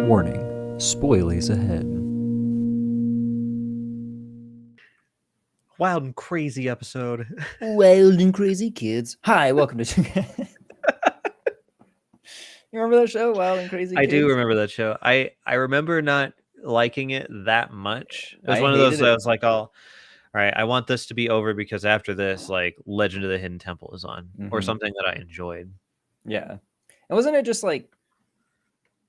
Warning, spoilies ahead. Wild and crazy episode. Wild and crazy kids. Hi, welcome to... You remember that show, Wild and Crazy I Kids? do remember that show. I remember not liking it that much. It was I one of those hated that I it. was like, all right, I want this to be over because after this, like Legend of the Hidden Temple is on, or something that I enjoyed. Yeah. And wasn't it just like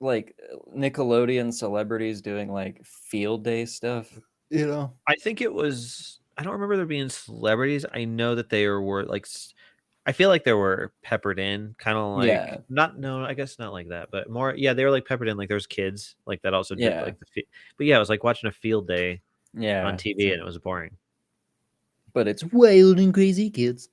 Nickelodeon celebrities doing like field day stuff? You know? I think it was. I don't remember there being celebrities. I know that they were like. I feel like they were peppered in, kind of like Yeah. not. No, I guess not like that, but more. Yeah, they were like peppered in. Like there's kids like that also did Yeah. like the. But yeah, it was like watching a field day Yeah. on TV, and it was boring. But it's Wild and Crazy Kids.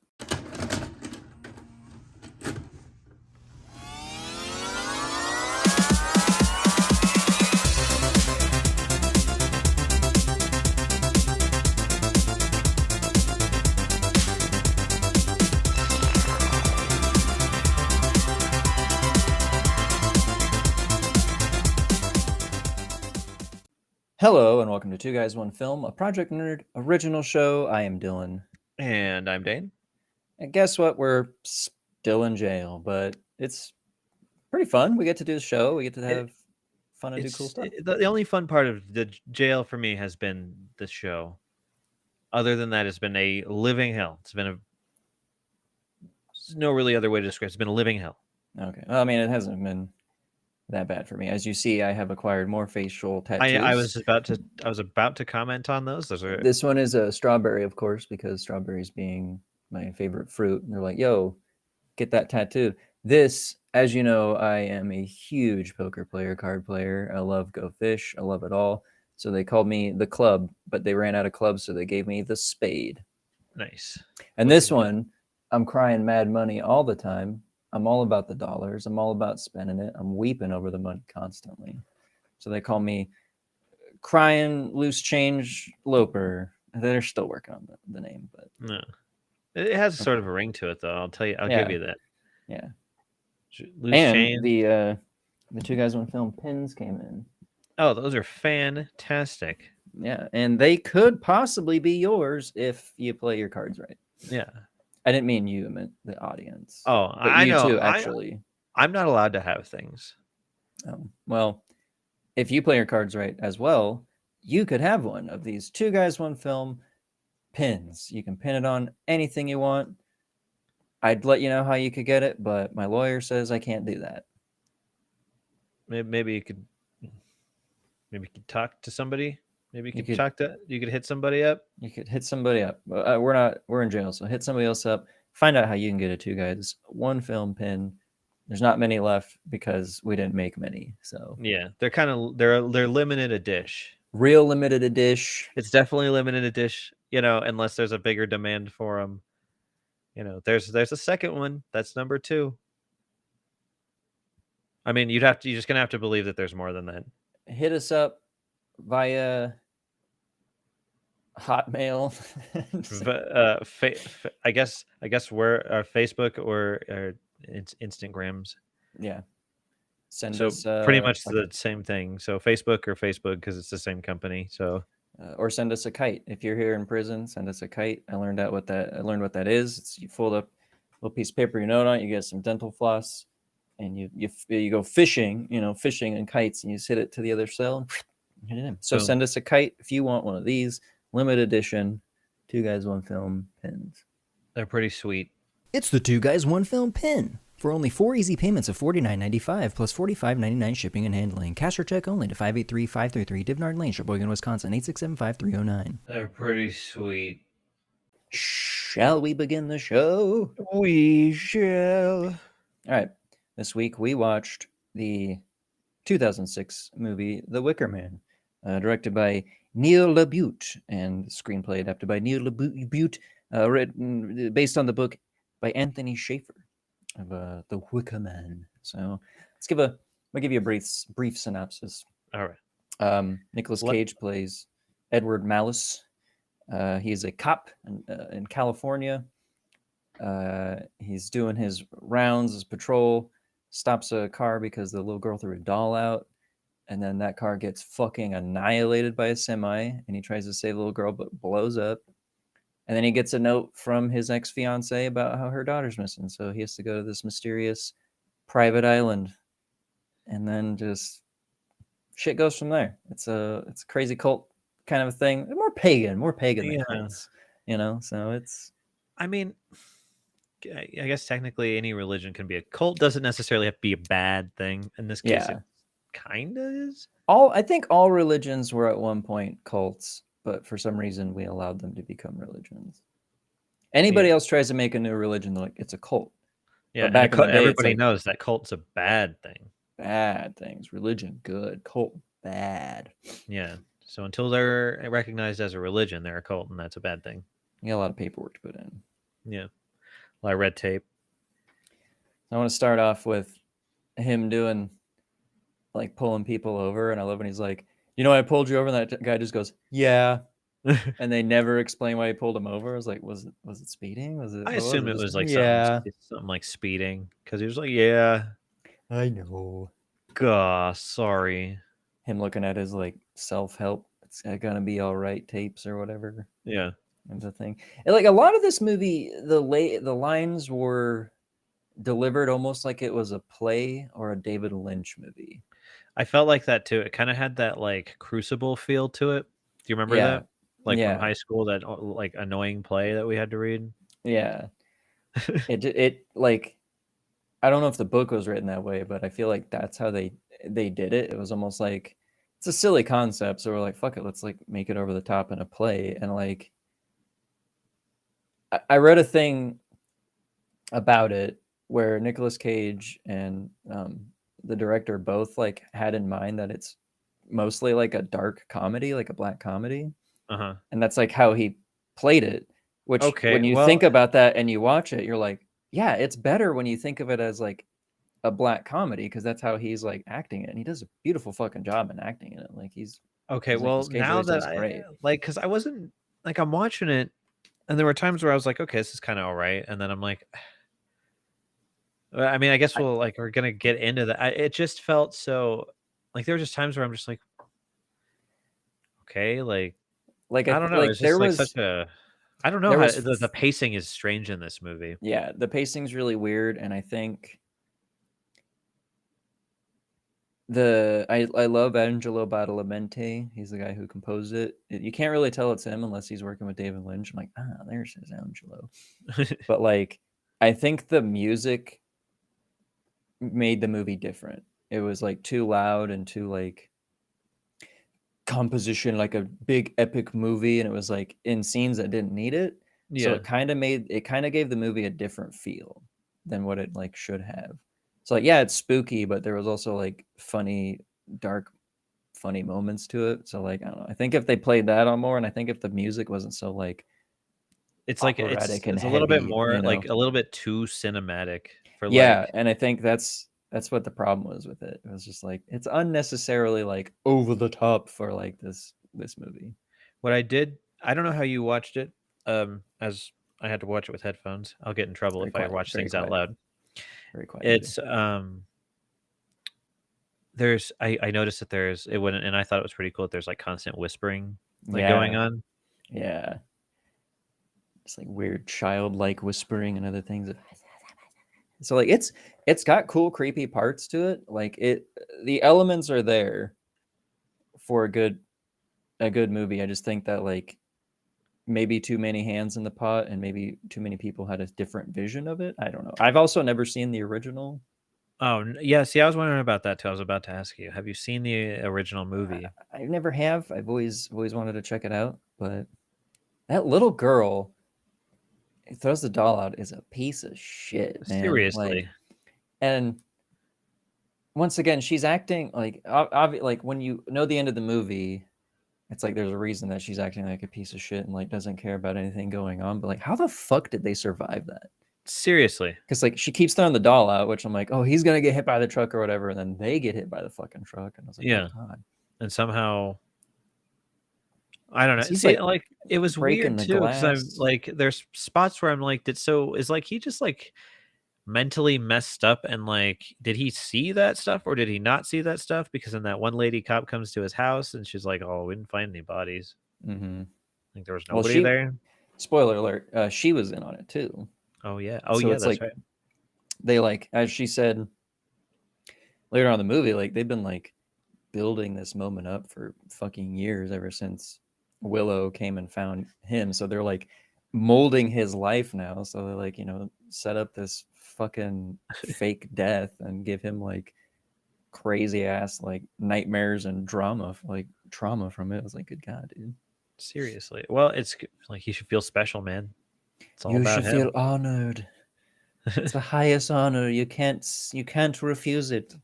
Hello and welcome to Two Guys, One Film, a Project Nerd original show. I am Dylan. And I'm Dane. And guess what? We're still in jail, but it's pretty fun. We get to do the show. We get to have fun and do cool stuff. The only fun part of the jail for me has been the show. Other than that, it's been a living hell. There's no really other way to describe it. It's been a living hell. Okay. Well, I mean, it hasn't been that bad for me. As you see, I have acquired more facial tattoos. I was about to comment on those. Those are This one is a strawberry, of course, because strawberries being my favorite fruit. And they're like, yo, get that tattoo. This, as you know, I am a huge poker player, card player. I love Go Fish. I love it all. So they called me the club, but they ran out of clubs, so they gave me the spade. nice. And this one, I'm crying mad money all the time. I'm all about the dollars. I'm all about spending it. I'm weeping over the money constantly. So they call me crying loose change loper. They're still working on the name, but No, it has sort of a ring to it, though. I'll tell you. I'll give you that. Yeah. Loose And change. the Two Guys, One Film pins came in. Oh, those are fantastic. Yeah, and they could possibly be yours if you play your cards right. Yeah. I didn't mean you, I meant the audience. Oh, But I you know. too, actually. I'm not allowed to have things. Oh, well, if you play your cards right as well, you could have one of these Two Guys, One Film pins. You can pin it on anything you want. I'd let you know how you could get it, but my lawyer says I can't do that. Maybe you could talk to somebody. Maybe you could hit somebody up. You could hit somebody up. We're in jail, so hit somebody else up. Find out how you can get a Two Guys, One Film pin. There's not many left because we didn't make many. So yeah, they're limited edition. Real limited edition. It's definitely limited edition. Unless there's a bigger demand for them. There's a second one. That's number 2. I mean, you're just gonna have to believe that there's more than that. Hit us up via Hotmail. I guess we're Facebook or Instagrams. Yeah. Send So us pretty much the same thing. So Facebook because it's the same company. So or send us a kite. If you're here in prison, send us a kite. I learned what that is. It's you fold up a little piece of paper, you note on it, you get some dental floss, and you go fishing, fishing and kites, and you just hit it to the other cell and hit it in. So send us a kite if you want one of these limited edition Two Guys, One Film pins. They're pretty sweet. It's the Two Guys, One Film pin. For only 4 easy payments of $49.95 plus $45.99 shipping and handling. Cash or check only to 583-533 Divnard Lane, Sheboygan, Wisconsin, 867-5309. They're pretty sweet. Shall we begin the show? We shall. All right. This week we watched the 2006 movie The Wicker Man, directed by Neil LaBute and screenplay adapted by Neil LaBute, written based on the book by Anthony Schaefer of The Wicker Man. So I'll give you a brief synopsis. All right. Nicolas Cage plays Edward Malice. He's a cop in California. He's doing his rounds, his patrol, stops a car because the little girl threw a doll out. and then that car gets fucking annihilated by a semi, and he tries to save the little girl but blows up. And then he gets a note from his ex-fiance about how her daughter's missing, so he has to go to this mysterious private island, and then just shit goes from there. It's a crazy cult kind of a thing, more pagan than cults, so it's, I mean, I guess technically any religion can be a cult. Doesn't necessarily have to be a bad thing. In this case, it kind of is. I think all religions were at one point cults, but for some reason we allowed them to become religions. Anybody else tries to make a new religion, they're like, it's a cult. Yeah, but back in the day, everybody knows that cult's a bad thing. Bad things. Religion, good. Cult, bad. Yeah. So until they're recognized as a religion, they're a cult, and that's a bad thing. You got a lot of paperwork to put in. Yeah. A lot of red tape. I want to start off with him doing, like, pulling people over, and I love when he's like, I pulled you over, and that guy just goes, yeah. And they never explain why he pulled him over. I was like, was it speeding? I assume it was like something like speeding, because he was like, yeah. I know. Gosh, sorry. Him looking at his like self-help, it's gonna be all right tapes or whatever. Yeah. And the thing. And like a lot of this movie, the lines were delivered almost like it was a play or a David Lynch movie. I felt like that too. It kind of had that like Crucible feel to it. Do you remember that? Like from high school, that like annoying play that we had to read? Yeah. it like, I don't know if the book was written that way, but I feel like that's how they did it. It was almost like, it's a silly concept, so we're like, fuck it, let's like make it over the top in a play. And like, I read a thing about it where Nicolas Cage and the director both like had in mind that it's mostly like a dark comedy, like a black comedy. And that's like how he played it, which when you think about that and you watch it, you're like, yeah, it's better when you think of it as like a black comedy, because that's how he's like acting it, and he does a beautiful fucking job in acting in it. Like he's well, now that like, because I wasn't like, I'm watching it, and there were times where I was like, okay, this is kind of all right, and then I'm like, I mean, I guess we're gonna get into that. It just felt so like there were just times where I'm just like, okay, like I don't know, it's just like such a, I don't know how the pacing is strange in this movie. Yeah, the pacing's really weird, and I think I love Angelo Badalamenti. He's the guy who composed it. You can't really tell it's him unless he's working with David Lynch. I'm like, there's his Angelo. But like, I think the music made the movie different. It was like too loud and too like composition, like a big epic movie, and it was like in scenes that didn't need it. So it kind of gave the movie a different feel than what it like should have. So like, yeah, it's spooky, but there was also like funny, dark, funny moments to it. So like, I don't know. I think if they played that on more, and I think if the music wasn't so like, it's like it's a little bit more like a little bit too cinematic for like, and I think that's what the problem was with it. It was just like, it's unnecessarily like over the top for like this movie. What I don't know how you watched it. As I had to watch it with headphones. I'll get in trouble if I watch things out loud. Very quiet. It's there's I noticed that it wouldn't, and I thought it was pretty cool that there's like constant whispering going on. Yeah. It's like weird childlike whispering and other things. So like it's got cool creepy parts to it. Like the elements are there for a good movie. I just think that like maybe too many hands in the pot, and maybe too many people had a different vision of it. I don't know. I've also never seen the original. Oh, yeah. See, I was wondering about that too. I was about to ask you, have you seen the original movie? I never have. I've always wanted to check it out, but that little girl who throws the doll out is a piece of shit, man. Seriously. Like, and once again, she's acting like like when you know the end of the movie, it's like there's a reason that she's acting like a piece of shit and like doesn't care about anything going on. But like, how the fuck did they survive that? Seriously. Because like she keeps throwing the doll out, which I'm like, oh, he's gonna get hit by the truck or whatever, and then they get hit by the fucking truck, and I was like, yeah. Oh, God. And somehow, I don't know. See, like it was weird too, because I'm like, there's spots where I'm like, is like he just like mentally messed up and like, did he see that stuff or did he not see that stuff? Because then that one lady cop comes to his house and she's like, "Oh, we didn't find any bodies. Mm-hmm. Like there was Well, nobody there." spoiler alert, she was in on it too. Oh yeah. So it's That's like right. they like, as she said later on in the movie, like they've been like building this moment up for fucking years ever since Willow came and found him. So they're like molding his life now. So they like, set up this fucking fake death and give him like crazy ass like nightmares and drama, like trauma from it. I was like, good God, dude. Seriously. Well, it's like he should feel special, man. It's all You about should him. feel honored. It's the highest honor. You can't refuse it.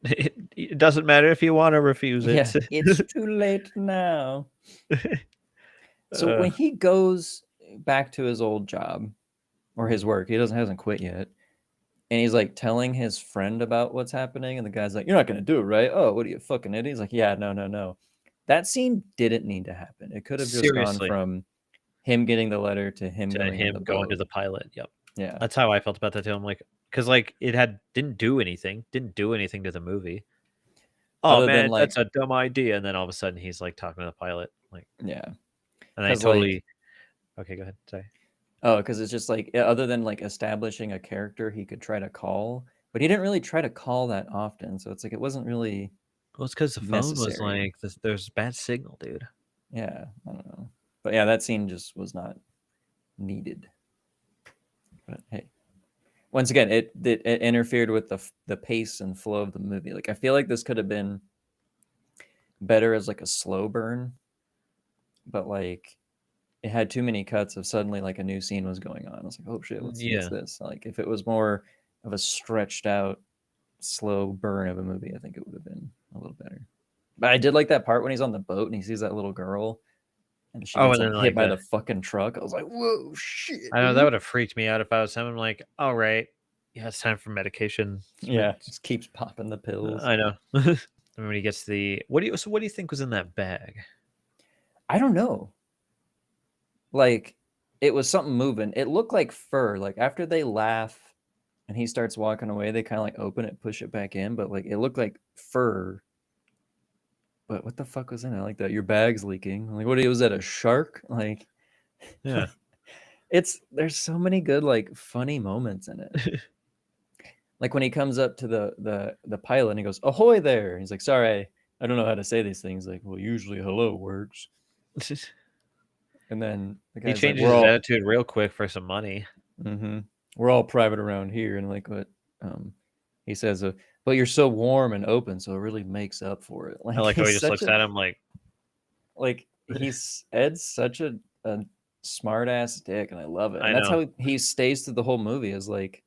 It doesn't matter if you want to refuse Yeah, it. it's too late now. So when he goes back to his old job or his work, he hasn't quit yet. And he's like telling his friend about what's happening, and the guy's like, "You're not gonna do it, right? Oh, what are you, fucking idiot?" He's like, "Yeah, no. That scene didn't need to happen. It could have just gone Seriously, from him getting the letter to him to going in the him going to boat. the pilot. Yep. Yeah. That's how I felt about that too. I'm like, because like didn't do anything to the movie. Oh Other than man, like, that's a dumb idea. And then all of a sudden he's like talking to the pilot, like, yeah, and I because totally. Okay, go ahead. Sorry. because it's just like, other than like establishing a character he could try to call, but he didn't really try to call that often. So it's like it wasn't really Well, it's because the phone was necessary. like, there's bad signal, dude. Yeah, I don't know, but yeah, that scene just was not needed. But hey, once again, it interfered with the pace and flow of the movie. Like I feel like this could have been better as like a slow burn, but like it had too many cuts of suddenly like a new scene was going on. I was like, oh shit, what's Yeah. this? Like if it was more of a stretched out slow burn of a movie, I think it would have been a little better. But I did like that part when he's on the boat and he sees that little girl and she Oh, gets and like then hit like by the fucking truck. I was like, whoa, shit, I know that dude. would have freaked me out if I was him. I'm like, all right, yeah, it's time for medication. Yeah, just keeps popping the pills. I know. And when he gets the what do you think was in that bag? I don't know. Like it was something moving. It looked like fur. Like after they laugh and he starts walking away, they kind of like open it, push it back in, but like it looked like fur. But what the fuck was in it? Like that your bag's leaking. Like what was that, a shark? Like Yeah. there's so many good like funny moments in it. Like when he comes up to the pilot and he goes, "Ahoy there." He's like, "Sorry, I don't know how to say these things." Like, "Well, usually hello works." And then the He guy's like, changes "We're his all attitude real quick for some money. mhm, we're all private around here." And like what he says, "But you're so warm and open, so it really makes up for it." I Like like how he he's just such looks a at him like, Ed's such a smart ass dick, and I love it. I And that's know. how he stays through the whole movie, is like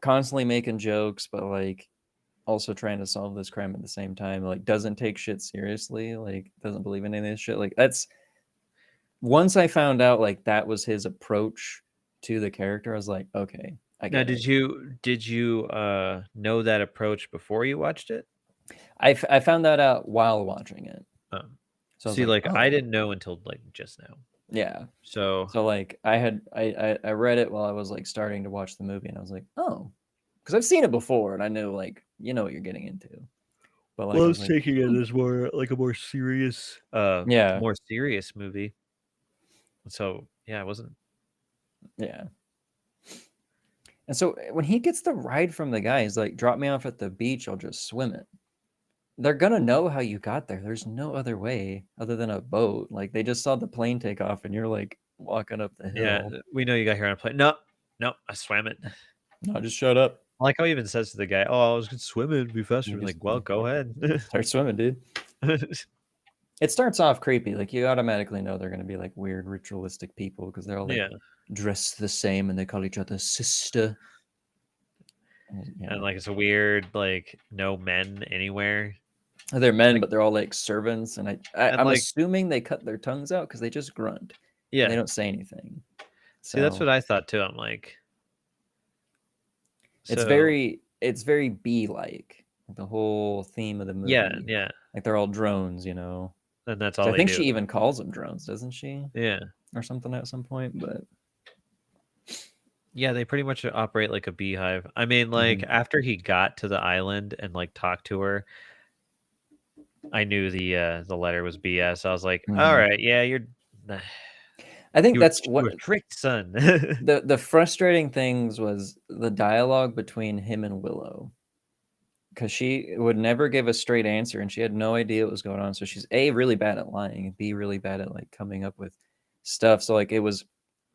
constantly making jokes, but like also trying to solve this crime at the same time. Like doesn't take shit seriously. Like doesn't believe in any of this shit. Like that's once I found out like that was his approach to the character, I was like, okay, I Now, get it. did you know that approach before you watched it? I found that out while watching it. Um, So I was see, like, like I oh didn't know until like just now. yeah. So So like I read it while I was like starting to watch the movie, and I was like, oh, because I've seen it before and I know like you know what you're getting into. But like well, I I was was like, taking it hmm. as more like a Yeah, more serious movie. So yeah, I wasn't. yeah. And so when he gets the ride from the guy, he's like, drop me off at the beach, I'll just swim it. They're gonna know how you got there. There's no other way other than a boat. Like they just saw the plane take off and you're like walking up the Yeah, hill. we know you got here on a plane. No, no, I swam it. No, just shut up. I like how he even says to the guy, "Oh, I was gonna swim it. It'd be faster." You We're just like, well, go ahead. start swimming, dude. It starts off creepy. Like you automatically know they're gonna be like weird ritualistic people because they're all like Yeah, dressed the same and they call each other sister. Yeah. and like it's a weird like no men anywhere. They're men, Like but they're all like servants, and and I'm like assuming they cut their tongues out because they just grunt and they yeah. don't say anything. See, that's So what I thought too. I'm like, it's so very bee like the whole theme of the yeah, movie. yeah, Like they're all drones, you know. and that's 'Cause all I they think she do. even calls them drones, doesn't she, Yeah, or something at some point? But Yeah, they pretty much operate like a beehive. I mean, like after he got to the island and like talked to her, I knew the letter was BS. I was like, all right, yeah, I think that's you were what tricked, son. the frustrating things was the dialogue between him and Willow, because she would never give a straight answer and she had no idea what was going on. So she's A, really bad at lying, and B, really bad at like coming up with stuff. So like it was,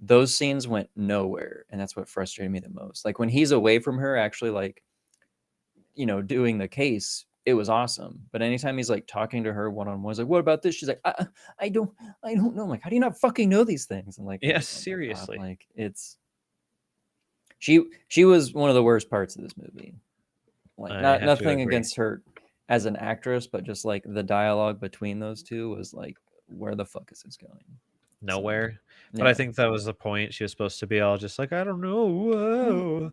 those scenes went nowhere, and that's what frustrated me the most. Like when he's away from her, actually, like, you know, doing the case, it was awesome. But anytime he's like talking to her one on one, like, what about this? She's like, I don't know. I'm like, how do you not fucking know these things? And like, Yeah, oh my God, seriously. like it's she was one of the worst parts of this movie. Like I not have to nothing agree. against her as an actress, but just like the dialogue between those two was like, where the fuck is this going? Nowhere. So, But I yeah. think that was the point. She was supposed to be all just like, I don't know. Whoa,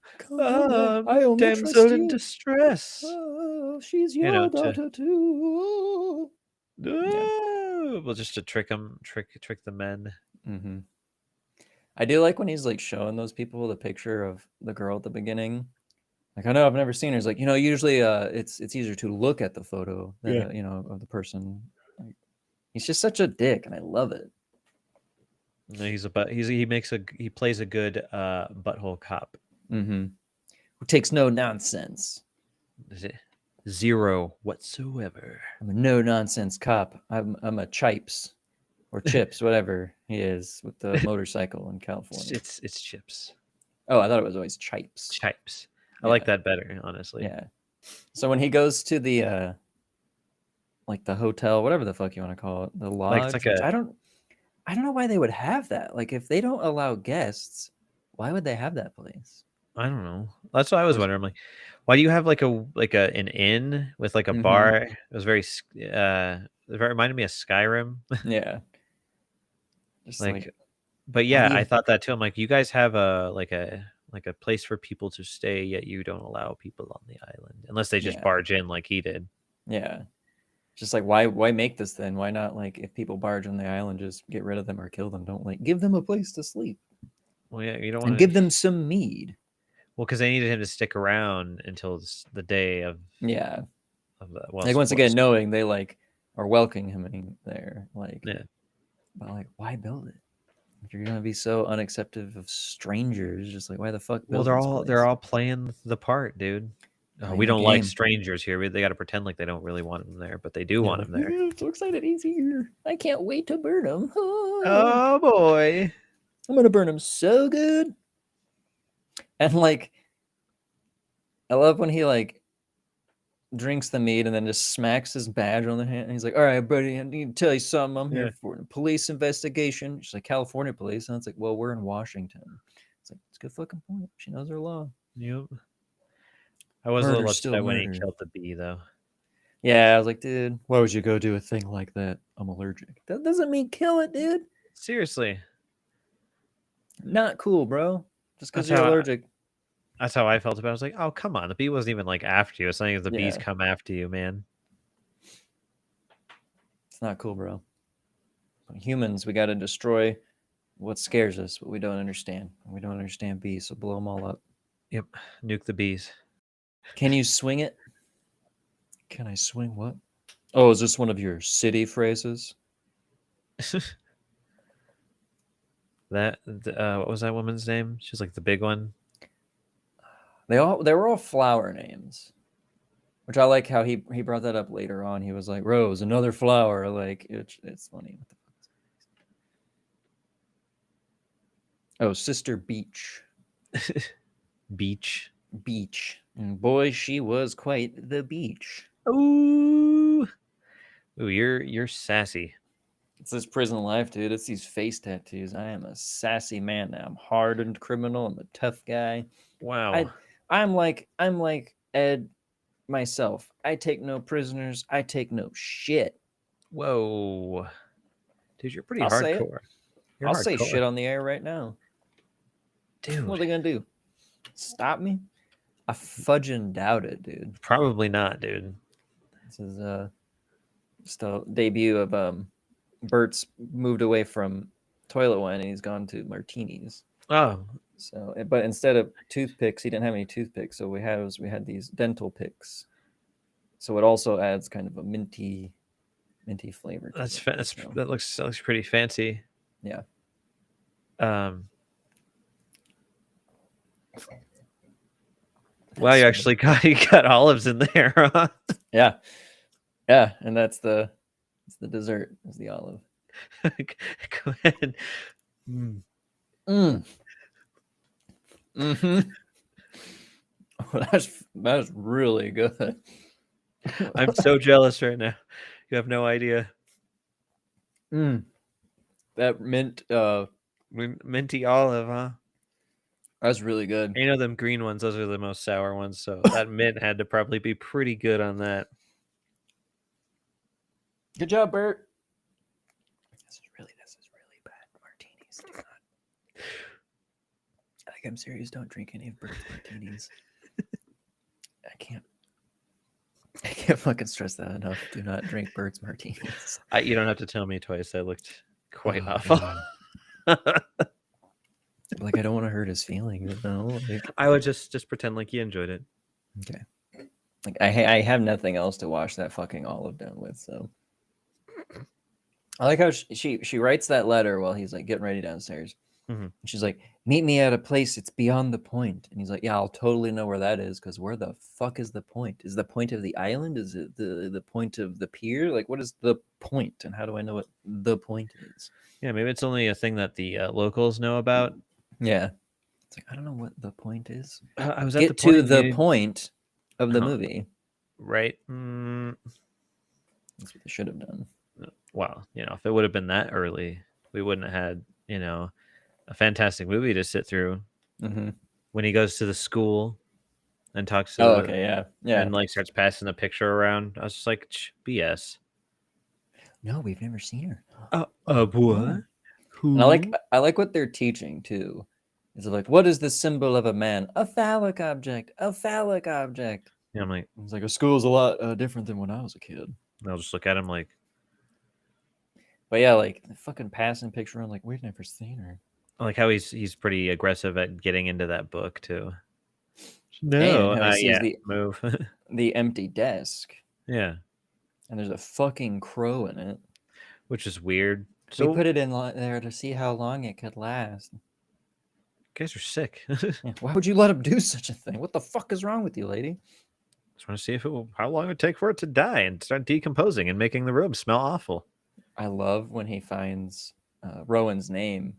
I only damsel trust in you. distress. Oh, she's You your know, daughter too. Yeah. well, just to trick the men. Mm-hmm. I do like when he's like showing those people the picture of the girl at the beginning. Like, I know I've never seen her. It's like, you know, usually it's easier to look at the photo than Yeah. you know, of the person. Like, he's just such a dick, and I love it. No, he plays a good butthole cop. Mm-hmm. Who takes no nonsense. Is it zero whatsoever? I'm a no nonsense cop. I'm a Chipes or Chips, whatever he is with the motorcycle in California. It's chips. Oh, I thought it was always Chipes. Chipes. I Yeah. like that better, honestly. Yeah. So when he goes to the like the hotel, whatever the fuck you want to call it, the Like it's lodge, like which a I don't know why they would have that. Like if they don't allow guests, why would they have that place? I don't know. That's what I was wondering. I'm like, why do you have like an inn with like a Mm-hmm. bar? It was it reminded me of Skyrim. Yeah. Just like, like, but why yeah, do I you? thought that too. I'm like, you guys have a place for people to stay, yet you don't allow people on the island unless they just Yeah. barge in like he did. Yeah. Just like, why make this then? Why not, like, if people barge on the island, just get rid of them or kill them? Don't, like, give them a place to sleep Well, yeah, you don't and want to. give them some mead. Well, because they needed him to stick around until the day of Yeah. the Like, once again, knowing they like are welcoming him there, like, yeah. but like, why build it? If you're gonna be so unaccepting of strangers, just like, why the fuck Well, build this place? they're all playing the part, dude. Playing We the don't like game. strangers here. They got to pretend like they don't really want him there, but they do want him there. I'm so excited he's here. I can't wait to burn him. Oh boy! I'm gonna burn him so good. And like, I love when he like drinks the mead and then just smacks his badge on the hand. And he's like, all right, buddy, I need to tell you something. I'm here for a police investigation. She's like, California police. And it's like, well, we're in Washington. It's like, it's a good fucking point. She knows her law. Yep. I was a little upset when he killed the bee, though. Yeah, I was like, dude, why would you go do a thing like that? I'm allergic. That doesn't mean kill it, dude. Seriously. Not cool, bro. Just because you're allergic. That's how I felt about it. I was like, oh, come on. The bee wasn't even like after you. It's not like the bees come after you, man. It's not cool, bro. Humans, we got to destroy what scares us, what we don't understand. We don't understand bees, so blow them all up. Yep. Nuke the bees. Can you swing it? Can I swing what? Oh, is this one of your city phrases? What was that woman's name? She's like the big one. They were all flower names, which I like how he brought that up later on. He was like, Rose, another flower. Like, it's funny. What the fuck? Oh, Sister Beach. Beach. And boy, she was quite the beach. Ooh, you're sassy. It's this prison life, dude. It's these face tattoos. I am a sassy man now. I'm hardened criminal. I'm a tough guy. Wow. I'm like Ed myself. I take no prisoners. I take no shit. Whoa, dude, you're pretty I'll hardcore. say it. I'll say shit on the air right now. Dude. What are they gonna do? Stop me? I fudging doubt it, dude. Probably not, dude. This is just a debut of Bert's moved away from toilet wine and he's gone to martinis. Oh, So, but instead of toothpicks, he didn't have any toothpicks. So we had these dental picks. So it also adds kind of a minty flavor to it. That looks pretty fancy. Yeah. Wow, you actually got olives in there, huh? Yeah, and that's the dessert is the olive. Go ahead. Mm. Mm-hmm. Oh, that's really good. I'm so jealous right now. You have no idea. That mint, Minty olive, huh? that's really good. You know them green ones; those are the most sour ones. So that mint had to probably be pretty good on that. Good job, Bert. This is really bad. Martinis. Do not. Like, I'm serious. Don't drink any of Bert's martinis. I can't fucking stress that enough. Do not drink Bert's martinis. You don't have to tell me twice. That looked quite awful. Like, I don't want to hurt his feelings. Like, I would just pretend like you enjoyed it. Okay. Like, I have nothing else to wash that fucking olive down with. So I like how she writes that letter while he's like getting ready downstairs. Mm-hmm. She's like, "Meet me at a place. It's beyond the point." And he's like, "Yeah, I'll totally know where that is. Because where the fuck is the point? Is the point of the island? Is it the point of the pier? Like, what is the point? And how do I know what the point is?" Yeah, maybe it's only a thing that the locals know about. Yeah, it's like, I don't know what the point is. I was at Get the to point, the dude. point of the movie. Right. That's what they should have done. Well, if it would have been that early, we wouldn't have had, a fantastic movie to sit through. Mm-hmm. When he goes to the school and talks to okay, yeah. And like starts passing the picture around. I was just like, BS. No, we've never seen her. What? And I like what they're teaching too. Is like, what is the symbol of a man? A phallic object. A phallic object. Yeah, I'm like, it's like a school's a lot different than when I was a kid. I'll just look at him like. But yeah, like the fucking passing picture. I'm like, we've never seen her. I like how he's pretty aggressive at getting into that book too. No, and how he sees move the empty desk. Yeah, and there's a fucking crow in it, which is weird. So we put it in there to see how long it could last. You guys are sick. Yeah, why would you let him do such a thing? What the fuck is wrong with you, lady? Just want to see how long it would take for it to die and start decomposing and making the room smell awful. I love when he finds Rowan's name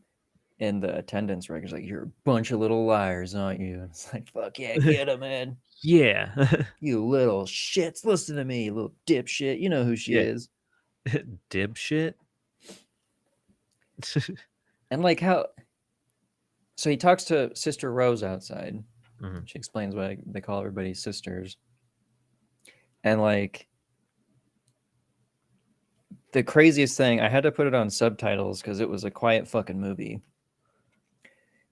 in the attendance records. Like, you're a bunch of little liars, aren't you? And it's like, fuck yeah, get him, man. Yeah. You little shits. Listen to me, little dipshit. You know who she is. Dipshit? And like how... So he talks to Sister Rose outside. Mm-hmm. She explains why they call everybody sisters. And like... The craziest thing, I had to put it on subtitles because it was a quiet fucking movie.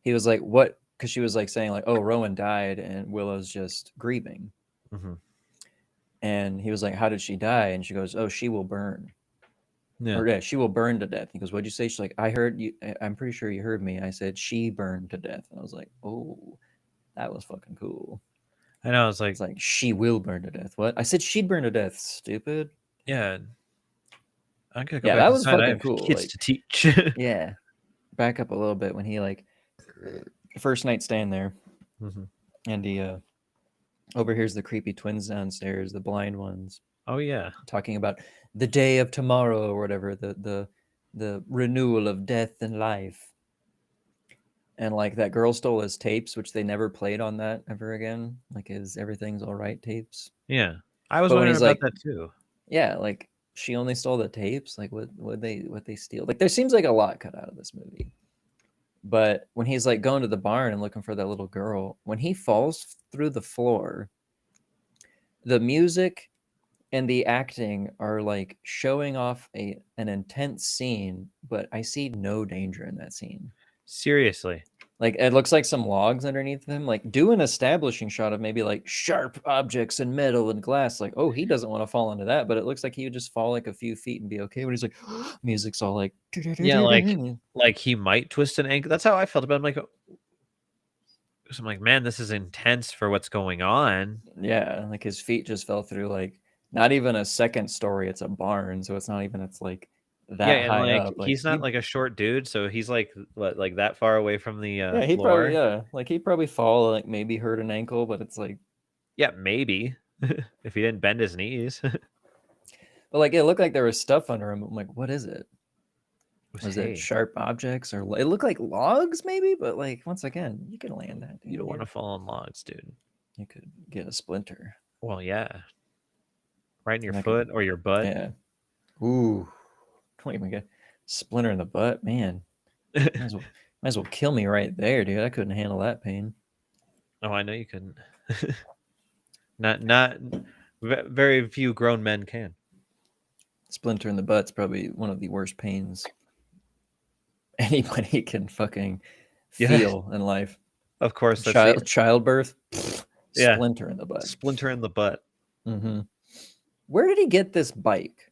He was like, what? Because she was like saying like, oh, Rowan died and Willow's just grieving. Mm-hmm. And he was like, how did she die? And she goes, oh, she will burn. Yeah. Or yeah, she will burn to death. He goes, what'd you say? She's like, I heard you. I'm pretty sure you heard me. I said she burned to death. And I was like, oh, that was fucking cool. I know. It's like she will burn to death. What? I said she'd burn to death. Stupid. Yeah. I gotta go back that was fucking cool. Kids like, to teach. Yeah. Back up a little bit when he like first night stand there, mm-hmm. and he overhears the creepy twins downstairs, the blind ones. Oh yeah, talking about the day of tomorrow or whatever, the renewal of death and life. And like that girl stole his tapes, which they never played on that ever again. Like his Everything's All Right tapes. Yeah, I was wondering about that too. Yeah, like she only stole the tapes. Like what they steal? Like there seems like a lot cut out of this movie. But when he's like going to the barn and looking for that little girl, when he falls through the floor, the music and the acting are like showing off an intense scene, but I see no danger in that scene. Seriously. Like it looks like some logs underneath him. Like do an establishing shot of maybe like sharp objects and metal and glass. Like, oh, he doesn't want to fall into that, but it looks like he would just fall like a few feet and be okay. When he's like, music's all like, yeah, like he might twist an ankle. That's how I felt about him. Like, So I'm like, man, this is intense for what's going on. Yeah, like his feet just fell through like not even a second story. It's a barn, so it's not even. It's like Yeah, that and high like up. Like he's not like a short dude, so he's like what, like that far away from the yeah, he probably floor. like he'd probably fall, like maybe hurt an ankle, but it's like, Yeah, maybe if he didn't bend his knees. but like it looked like there was stuff under him. I'm like, what is it? Was Was it hay. sharp objects or it looked like logs maybe? But like once again, you can land that. You don't want to Dude. fall on logs, dude. You could get a splinter. Well, yeah, right in your And I could, foot or your butt. yeah. Ooh, don't even get splinter in the butt, man. Might as well kill me right there, dude. I couldn't handle that pain. Oh, I know you couldn't. not very few grown men can. Splinter in the butt's probably one of the worst pains anybody can fucking Yeah. feel in life. Of course, that's Childbirth, Yeah. splinter in the butt. Splinter in the butt. Mm-hmm. Where did he get this bike?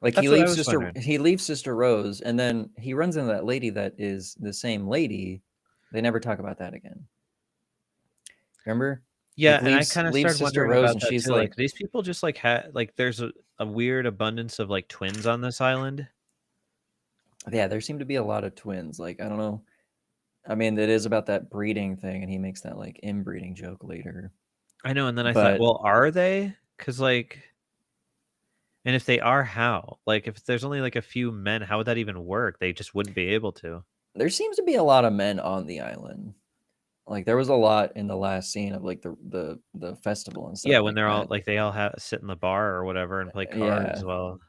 Like That's what I was wondering. he leaves Sister Rose, and then he runs into that lady that is the same lady. They never talk about that again. Remember? Yeah, Like, and I kind of leaves started Sister wondering Rose, about and that she's too. Like like, these people just like like there's a weird abundance of like twins on this island. yeah, there seem to be a lot of twins. Like, I don't know. I mean, it is about that breeding thing, and he makes that like inbreeding joke later. I know, and then I thought, But well, are they? Because like, and if they are, how? Like, if there's only like a few men, how would that even work? They just wouldn't be able to. there seems to be a lot of men on the island. Like there was a lot in the last scene of like the festival and stuff Yeah, when like they're all that. like they all have sit in the bar or whatever and play cards. Yeah, Well,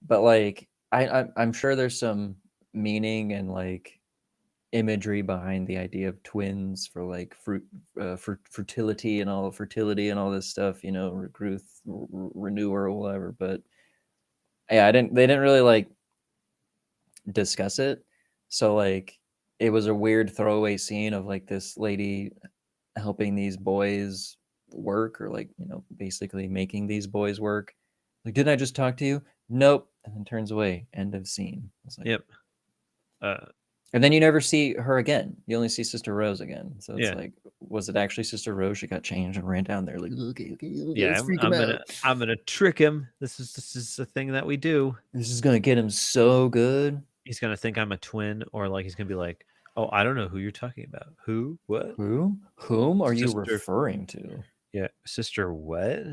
but like I'm sure there's some meaning and like imagery behind the idea of twins for like fertility and all this stuff, you know, renewer or whatever. But yeah, they didn't really like discuss it. So like it was a weird throwaway scene of like this lady helping these boys work, or like, you know, basically making these boys work. Like, didn't I just talk to you? Nope. And then turns away. End of scene. It's like, yep. and then you never see her again. You only see Sister Rose again. So it's Yeah. like, was it actually Sister Rose? She got changed and ran down there like, okay, Yeah, let's freak him out. I'm gonna trick him. This is a thing that we do. This is gonna get him so good. He's gonna think I'm a twin, or like he's gonna be like, "Oh, I don't know who you're talking about. Who? What? Whom are you Sister? referring to? Yeah, sister. What?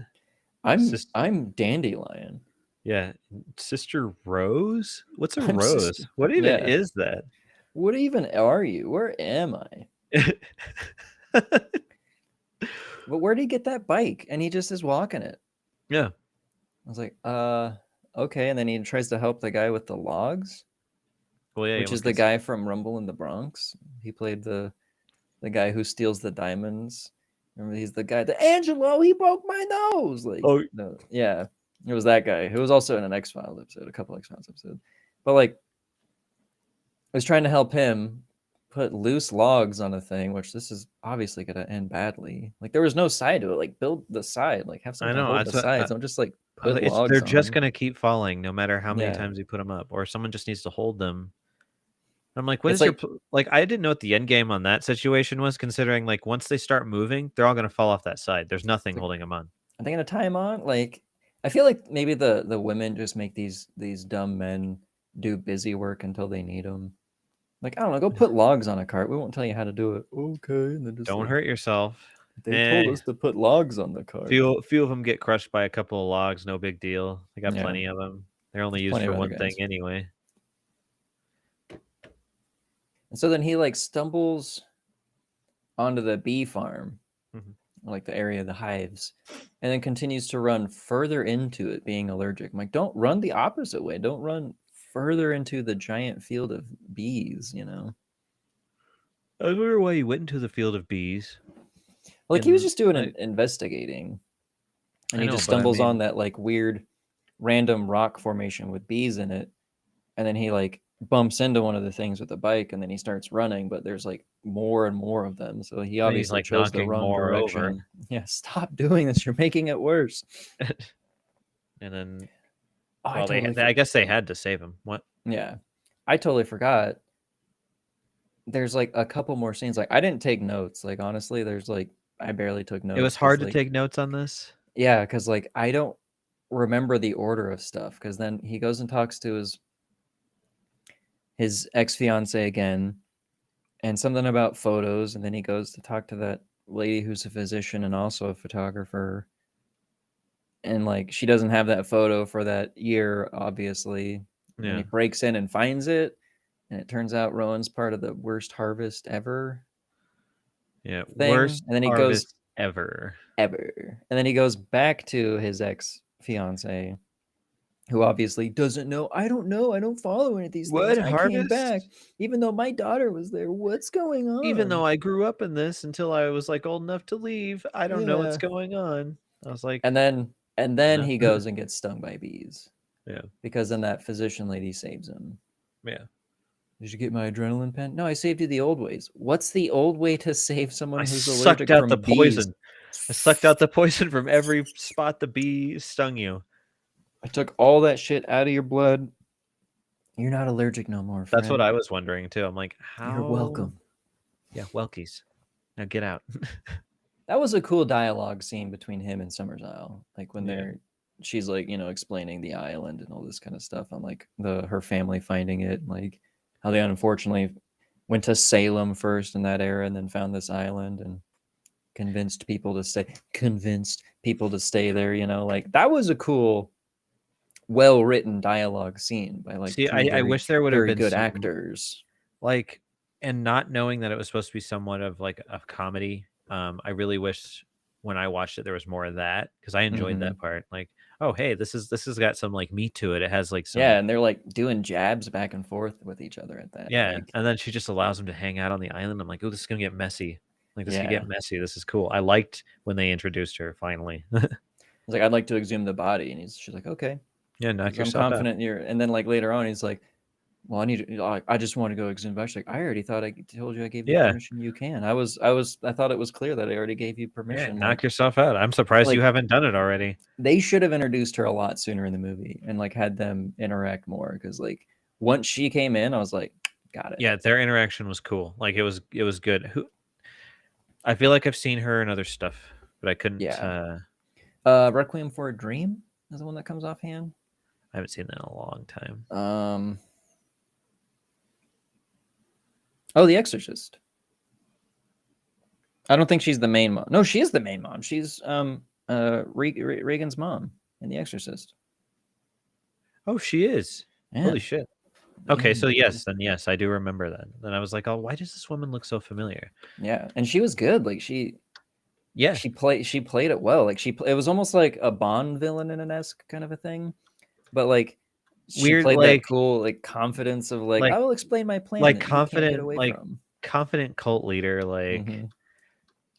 I'm Dandelion. Yeah, Sister Rose. What's a I'm rose? sister. What even Yeah. is that? What even are you? Where am I? But where did he get that bike? And he just is walking it. Yeah. I was like, okay. And then he tries to help the guy with the logs, Well, yeah, which is the guy from Rumble in the Bronx. He played the guy who steals the diamonds. Remember, he's the guy, the Angelo, he broke my nose. Like, Oh. no, yeah, it was that guy who was also in an X-Files episode, a couple X-Files episodes. But like, I was trying to help him put loose logs on a thing, which this is obviously going to end badly. Like, there was no side to it. Like, build the side. Like, have I something know. hold That's the what sides. Don't just like I was put like, logs they're on just them. gonna keep falling no matter how many Yeah. times you put them up, or someone just needs to hold them. I'm like, what It's is like- your like? I didn't know what the end game on that situation was, considering like once they start moving, they're all gonna fall off that side. There's nothing holding them on. Are they gonna tie him on? Like, I feel like maybe the women just make these dumb men do busy work until they need them. Like, I don't know, go put logs on a cart. We won't tell you how to do it. Okay, and then just Don't like, hurt yourself. They told us to put logs on the cart. Few of them get crushed by a couple of logs. No big deal. They got Yeah. plenty of them. They're only There's used plenty for of other one thing guys. anyway. And so then he like stumbles onto the bee farm, like the area of the hives, and then continues to run further into it, being allergic. I'm like, don't run the opposite way. Don't run further into the giant field of bees, you know? I wonder why he went into the field of bees. Like, he was just doing an investigating, and he just stumbles on that like weird random rock formation with bees in it, and then he like bumps into one of the things with the bike, and then he starts running, but there's like more and more of them, so he obviously like chose the knocking wrong more direction. over. Yeah, stop doing this, you're making it worse. And then I guess they had to save him. What? Yeah, I totally forgot. there's like a couple more scenes. Like I didn't take notes. Like honestly, there's like I barely took notes. It was 'cause, hard to like, take notes on this. yeah, because like I don't remember the order of stuff. Because then he goes and talks to his ex fiance again, and something about photos, and then he goes to talk to that lady who's a physician and also a photographer, and like she doesn't have that photo for that year, obviously. And Yeah. he breaks in and finds it, and it turns out Rowan's part of the worst harvest ever Yeah. thing. Worst And then he goes harvest ever. ever, and then he goes back to his ex fiance, who obviously doesn't know. I don't know. I don't follow any of these things. What I came back, harvest? even though my daughter was there. What's going on? Even though I grew up in this until I was like old enough to leave, I don't know what's Yeah. going on. I was like, And then no. he goes and gets stung by bees Yeah. because then that physician lady saves him. Yeah. Did you get my adrenaline pen? No, I saved you the old ways. What's the old way to save someone I who's sucked allergic out from the bees? poison. I sucked out the poison from every spot the bee stung you. I took all that shit out of your blood. You're not allergic no more, friend. That's what I was wondering too. I'm like, how? You're welcome. Yeah, welkies. Now get out. That was a cool dialogue scene between him and Summerisle. Like when Yeah. she's like, explaining the island and all this kind of stuff on like her family finding it, and like how they unfortunately went to Salem first in that era and then found this island and convinced people to stay there, like that was a cool, well-written dialogue scene by like See, two I very, wish there would have very been good some, actors. like, and not knowing that it was supposed to be somewhat of like a comedy. I really wish when I watched it there was more of that because I enjoyed that part. Like, oh hey, this has got some like meat to it. It has like some, Yeah, and they're like doing jabs back and forth with each other at that. yeah. Like, And then she just allows him to hang out on the island. I'm like, oh, this is gonna get messy. Like this could yeah. get messy. This is cool. I liked when they introduced her finally. He's like, I'd like to exhume the body, and she's like, okay. Yeah, knock I'm yourself out. confident you're. And then like later on, he's like, well, I just want to go exhume the body. She's like, I already thought I told you I gave you Yeah. permission. You can. I thought it was clear that I already gave you Yeah, permission. knock Like, yourself out. I'm surprised you like- haven't done it already. they should have introduced her a lot sooner in the movie and like had them interact more because like once she came in, I was like, got it. Yeah, their interaction was cool. Like it was good. I feel like I've seen her in other stuff, but I couldn't. Yeah. Requiem for a Dream is the one that comes offhand. I haven't seen that in a long time. Oh, The Exorcist. I don't think she's the main mom. No, she is the main mom. She's Regan's mom in The Exorcist. Oh, she is. Yeah. Holy shit. Okay, so yes, I do remember that. Then I was like, oh, why does this woman look so familiar? Yeah, and she was good. Like she played it well. Like it was almost like a Bond villain in an esque kind of a thing, but like she weird, played like that cool like confidence of like I will explain my plan like that you can't get confident, away like from. confident cult leader, like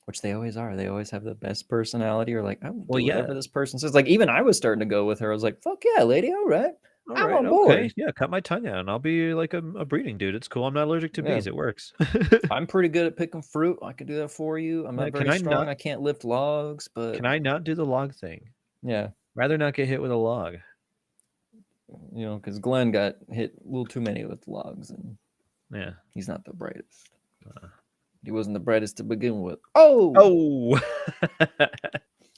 which they always are. They always have the best personality, or like I will do yeah. whatever this person says. Like even I was starting to go with her. I was like, fuck yeah, lady, all right. I'm on board. Okay. Yeah, cut my tongue out and I'll be like a breeding dude. It's cool. I'm not allergic to bees. It works. I'm pretty good at picking fruit. I can do that for you. I'm not very strong. I can't lift logs, but can I not do the log thing? Yeah. Rather not get hit with a log. Because Glenn got hit a little too many with logs, and yeah, he's not the brightest. He wasn't the brightest to begin with. Oh!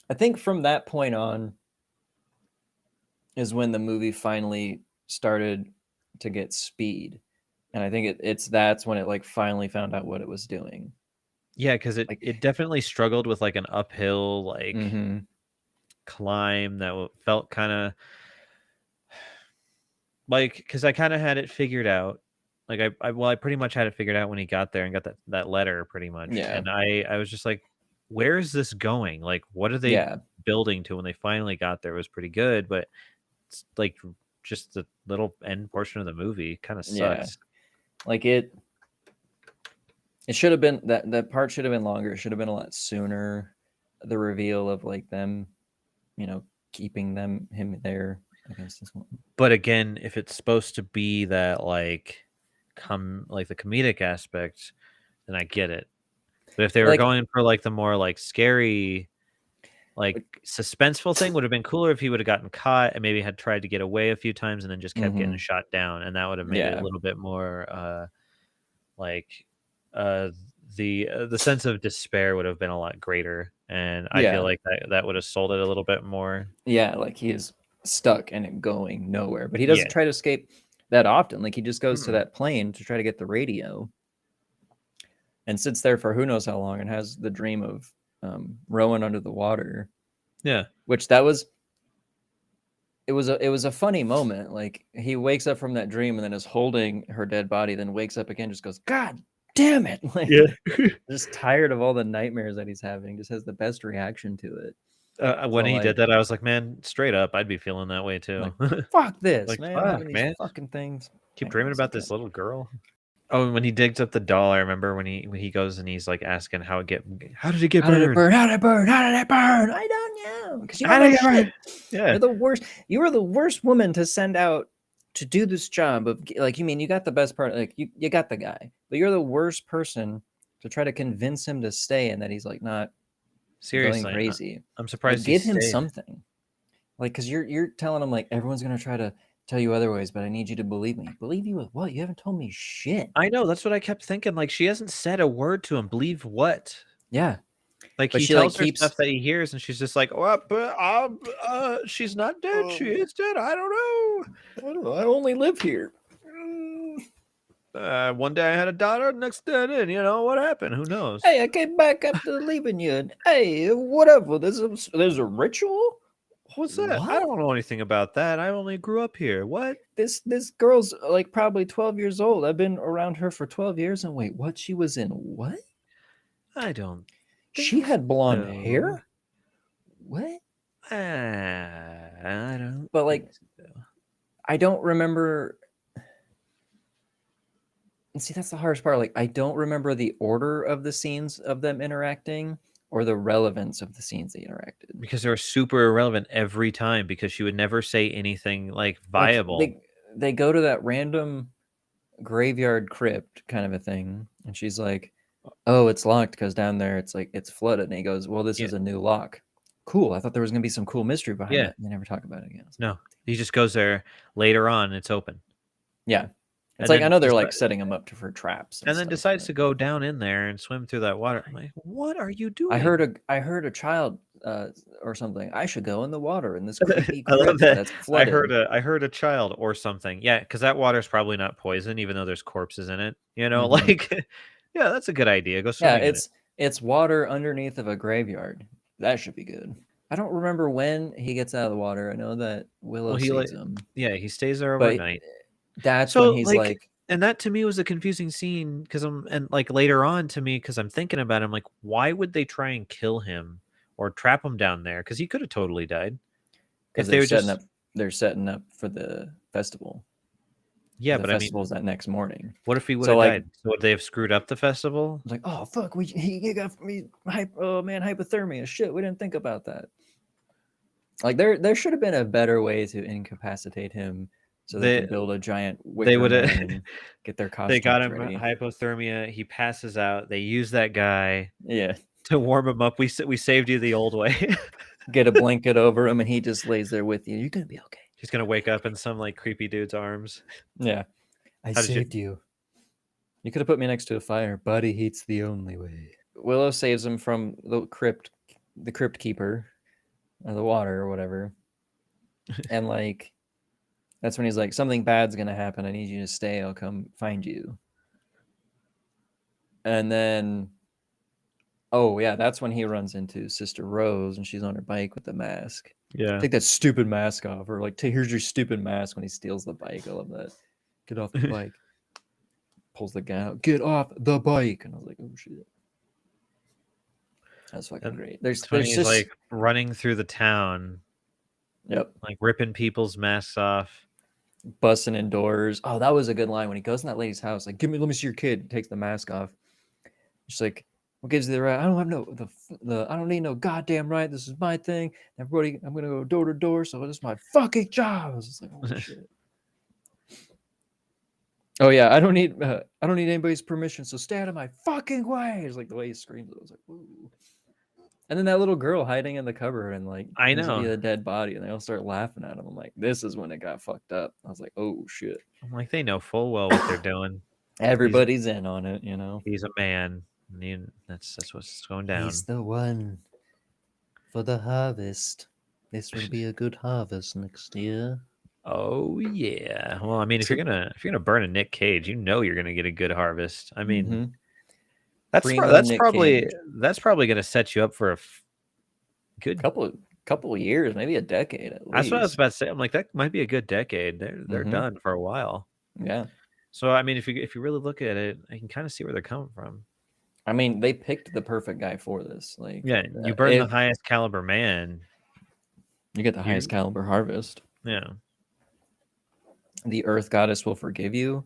I think from that point on is when the movie finally started to get speed. And I think that's when it like finally found out what it was doing. Yeah, because it definitely struggled with like an uphill like climb that felt kind of like, because I kind of had it figured out. Like I pretty much had it figured out when he got there and got that letter pretty much. Yeah. And I was just like, where is this going? Like, what are they building to? When they finally got there, it was pretty good, but it's like just the little end portion of the movie kind of sucks. Yeah. Like it should have been that part should have been longer. It should have been a lot sooner. The reveal of like them, keeping him there against this one. But again, if it's supposed to be that like the comedic aspect, then I get it. But if they were going for like the more like scary, like suspenseful thing, would have been cooler if he would have gotten caught and maybe had tried to get away a few times and then just kept getting shot down, and that would have made it a little bit more like the sense of despair would have been a lot greater, and I feel like that would have sold it a little bit more. Yeah, like he is stuck and it going nowhere, but he doesn't Yeah. try to escape that often. Like he just goes to Mm-mm. that plane to try to get the radio, and sits there for who knows how long, and has the dream of rowing under the water. Yeah. Which that was. It was a funny moment. Like he wakes up from that dream and then is holding her dead body, then wakes up again, just goes, God damn it! Like, just tired of all the nightmares that he's having. Just has the best reaction to it. When So, he like, did that, I was like, man, straight up, I'd be feeling that way too. like, fuck this, Like, man! fuck, Having these man. fucking things. Keep Anyway, dreaming it's about okay. this little girl. Oh, and when he digs up the doll, I remember when he goes and he's like asking how did it get How did it burned? burn? How did it burn? How did it burn? I don't know. Because you How don't did know it burn? shit. Yeah. You're the worst. You are the worst woman to send out to do this job of, like, you mean you got the best part, like you got the guy, but you're the worst person to try to convince him to stay and that he's like not Seriously, going crazy. I'm surprised Like, he give him stayed. something. Like, because you're telling him like everyone's gonna try to tell you otherwise, but I need you to believe me. Believe you with what? You haven't told me shit. I know, that's what I kept thinking. Like, she hasn't said a word to him. Believe what? Yeah. Like, But he she, like, tells her keeps- stuff that he hears, and she's just like, "Oh, but she's not dead. She is dead. I don't know. I only live here. One day I had a daughter, next day I didn't. You know what happened? Who knows?" Hey, I came back after leaving you. And, hey, whatever. There's a ritual. What's that? I What? don't know anything about that. I only grew up here. What? This girl's like probably 12 years old. I've been around her for 12 years. And wait, what? She was in what? I don't. She had blonde so. hair. What? I don't. But like, so. I don't remember. And see, that's the hardest part. Like, I don't remember the order of the scenes of them interacting or the relevance of the scenes they interacted. Because they were super irrelevant every time because she would never say anything like viable. Like, they go to that random graveyard crypt kind of a thing. And she's like, oh, it's locked because down there it's like it's flooded. And he goes, well, this is a new lock. Cool. I thought there was going to be some cool mystery behind it. They never talk about it again. No, he just goes there later on. It's open. Yeah. It's like, I know they're like setting him up for traps. And then decides to go down in there and swim through that water. I'm like, what are you doing? I heard a child or something. I should go in the water in this creepy I love crypt that. that's flooded. I heard a child or something. Yeah, because that water's probably not poison, even though there's corpses in it. You know, like, yeah, that's a good idea. Go swimming. Yeah, it's water underneath of a graveyard. That should be good. I don't remember when he gets out of the water. I know that Willow sees him. Yeah, he stays there overnight. That's when he's like, and that to me was a confusing scene because like later on to me because I'm thinking about him like, why would they try and kill him or trap him down there? Because he could have totally died. If they're setting up for the festival. Yeah, but festival's that next morning. What if he would have died? So would they have screwed up the festival? Like, oh fuck, he got me hypothermia. Shit, we didn't think about that. Like there should have been a better way to incapacitate him so they could build a giant Wicker Man and get their costumes. They got him ready. Hypothermia. He passes out. They use that guy. Yeah. To warm him up. We saved you the old way. Get a blanket over him and he just lays there with you. You're gonna be okay. He's gonna wake up in some like creepy dude's arms. Yeah. I saved you. You could have put me next to a fire. Body heat's the only way. Willow saves him from the crypt keeper, or the water or whatever. And like, that's when he's like, something bad's gonna happen. I need you to stay. I'll come find you. And then, oh yeah, that's when he runs into Sister Rose and she's on her bike with the mask. Yeah. Take that stupid mask off. Or like, here's your stupid mask when he steals the bike. I love that. Get off the bike. Pulls the gun out. Get off the bike. And I was like, oh shit. That's fucking great. There's just like running through the town. Yep. Like ripping people's masks off. Busting in doors. Oh, that was a good line when he goes in that lady's house. Like, let me see your kid. He takes the mask off. She's like, what gives you the right? I don't have I don't need no goddamn right. This is my thing. Everybody, I'm gonna go door to door. So this is my fucking job. I was just like, holy shit. Oh yeah, I don't need anybody's permission. So stay out of my fucking way. It's like the way he screams. I was like, ooh. And then that little girl hiding in the cupboard and like, I know, be a dead body, and they all start laughing at him. I'm like, this is when it got fucked up. I was like, oh shit. I'm like, they know full well what they're doing. Everybody's in on it, you know. He's a man. That's what's going down. He's the one for the harvest. This will be a good harvest next year. Oh yeah. Well, I mean, if you're gonna burn a Nick Cage, you know you're gonna get a good harvest. I mean, Mhm. that's Primo Nick probably Cage. gonna set you up for a good. couple of years, maybe a decade at That's least. what I was about to say. I'm like, that might be a good decade. They're Mhm. done for a while. Yeah. So I mean, if you really look at it, I can kind of see where they're coming from. I mean, they picked the perfect guy for this. Like, Yeah, you burn the highest caliber man. You get the highest caliber harvest. Yeah. The Earth Goddess will forgive you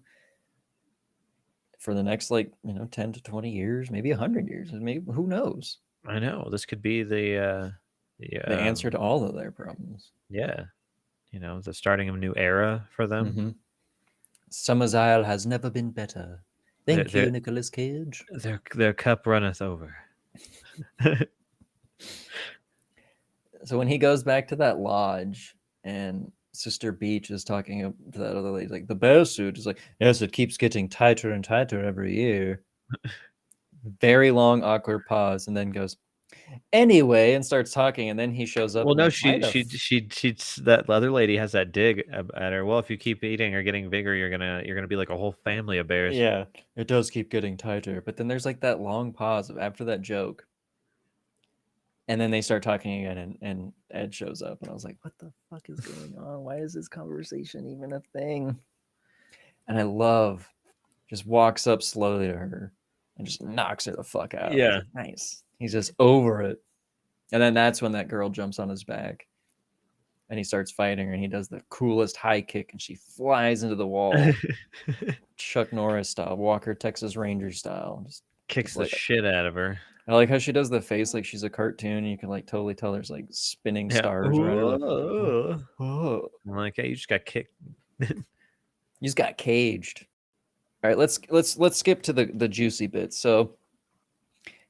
for the next 10 to 20 years, maybe 100 years. Maybe, who knows? I know. This could be the answer to all of their problems. Yeah. The starting of a new era for them. Mm-hmm. Summerisle has never been better. Thank you, Nicolas Cage. Their cup runneth over. So when he goes back to that lodge and Sister Beach is talking to that other lady, like, the bear suit is like, yes, it keeps getting tighter and tighter every year. Very long, awkward pause, and then goes, anyway, and starts talking, and then he shows up. Well, no, like, that other lady has that dig at her. Well, if you keep eating or getting bigger, you're gonna be like a whole family of bears. Yeah, it does keep getting tighter. But then there's like that long pause after that joke. And then they start talking again, and Ed shows up, and I was like, what the fuck is going on? Why is this conversation even a thing? And I love just walks up slowly to her and just knocks her the fuck out. Yeah. Like, nice. He's just over it. And then that's when that girl jumps on his back and he starts fighting her, and he does the coolest high kick, and she flies into the wall. Chuck Norris style, Walker, Texas Ranger style. Just kicks the shit out of her. I like how she does the face like she's a cartoon, and you can like totally tell there's like spinning stars around her. I'm like, hey, you just got kicked. You just got caged. All right, let's skip to the juicy bits. So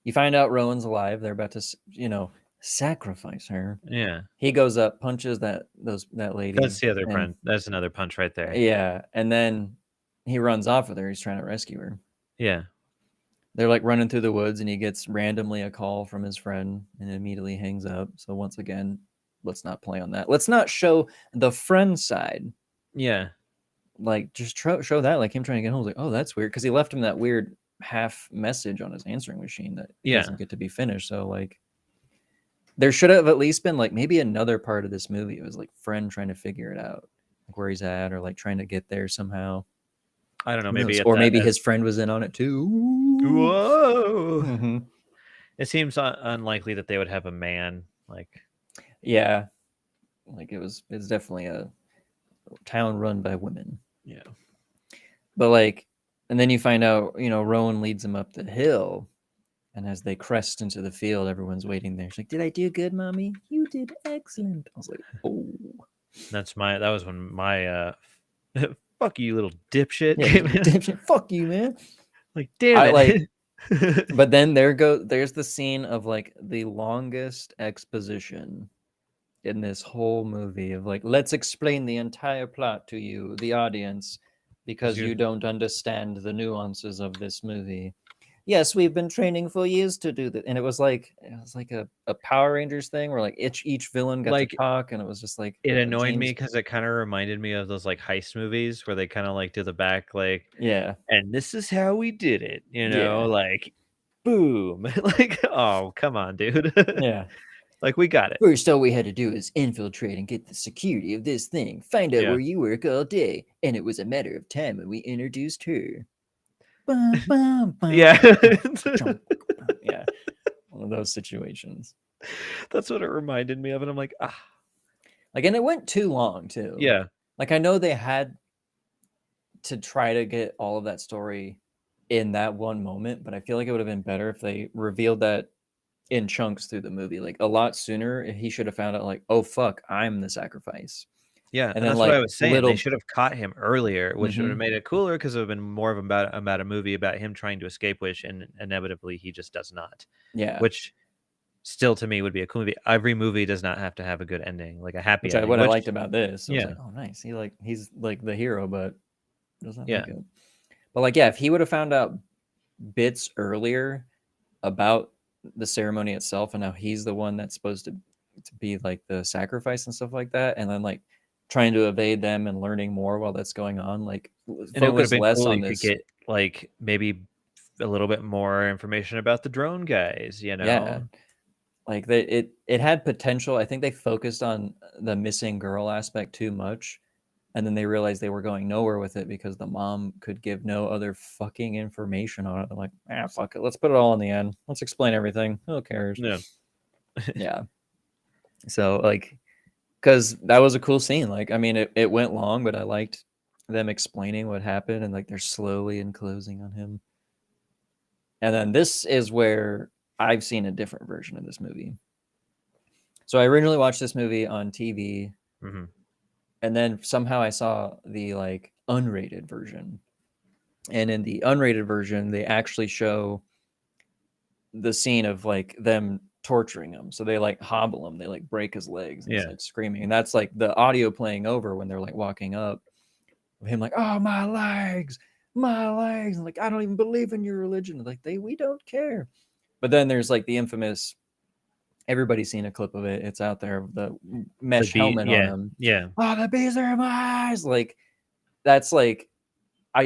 you find out Rowan's alive. They're about to, sacrifice her. Yeah. He goes up, punches that lady. That's the other punch. That's another punch right there. Yeah, and then he runs off with her. He's trying to rescue her. Yeah. They're like running through the woods, and he gets randomly a call from his friend and immediately hangs up. So once again, let's not play on that. Let's not show the friend side. Yeah. Like, just show that, like him trying to get home. I was like, oh, that's weird, because he left him that weird half message on his answering machine that doesn't get to be finished. So like, there should have at least been like maybe another part of this movie. It was like friend trying to figure it out, like where he's at, or like trying to get there somehow. I don't know, maybe his friend was in on it too. Whoa! Mm-hmm. It seems unlikely that they would have a man like. Yeah, like it's definitely a town run by women. Yeah, but like, and then you find out, Rowan leads them up the hill, and as they crest into the field, everyone's waiting there. She's like, "Did I do good, mommy? You did excellent." I was like, "Oh." That was when my fuck you, little dipshit. Yeah, dipshit. Fuck you, man. Like, damn it. But then there's the scene of like the longest exposition in this whole movie of like, let's explain the entire plot to you, the audience, because you don't understand the nuances of this movie. Yes, we've been training for years to do that. And it was like a Power Rangers thing where like each villain got to talk, and it was just like, it annoyed me because it kind of reminded me of those like heist movies where they kind of like do the back like, yeah, and this is how we did it, like boom. Like, oh, come on, dude. Yeah. Like, we got it. First, all we had to do is infiltrate and get the security of this thing, find out where you work all day, and it was a matter of time when we introduced her. Bum, bum, bum, yeah. Yeah. One of those situations. That's what it reminded me of, and I'm like, Like, and it went too long, too. Yeah. Like, I know they had to try to get all of that story in that one moment, but I feel like it would have been better if they revealed that in chunks through the movie, like a lot sooner. He should have found out, like, oh fuck, I'm the sacrifice. Yeah, and then, that's like, what I was saying. They should have caught him earlier, which would have made it cooler, because it would have been more of about a movie about him trying to escape, which and inevitably he just does not. Yeah, which still to me would be a cool movie. Every movie does not have to have a good ending, like a happy ending. What I liked about this. Yeah, I was like, oh, nice. He's like the hero, but doesn't make it. But like, yeah, if he would have found out bits earlier about the ceremony itself and how he's the one that's supposed to be like the sacrifice and stuff like that, and then like trying to evade them and learning more while that's going on, like And it would have focus been less cool on if you this. get like maybe a little bit more information about the drone guys, you know? Yeah, like it had potential. I think they focused on the missing girl aspect too much, and then they realized they were going nowhere with it because the mom could give no other fucking information on it. They're like, ah, fuck it, let's put it all in the end. Let's explain everything. Who cares? Yeah. Yeah. So like, because that was a cool scene. Like, I mean, it went long, but I liked them explaining what happened and like they're slowly enclosing on him. And then this is where I've seen a different version of this movie. So I originally watched this movie on TV, Mm-hmm. and then somehow I saw the like unrated version. And in the unrated version, they actually show the scene of like them torturing him. So they like hobble him, they like break his legs, and he's Yeah. like screaming. And that's like the audio playing over when they're like walking up, of him like, oh, my legs, my legs. And like, I don't even believe in your religion. And like, we don't care. But then there's like the infamous, everybody's seen a clip of it. It's out there, the mesh helmet on him. Yeah. Oh, the bees are in my eyes. Like, that's like,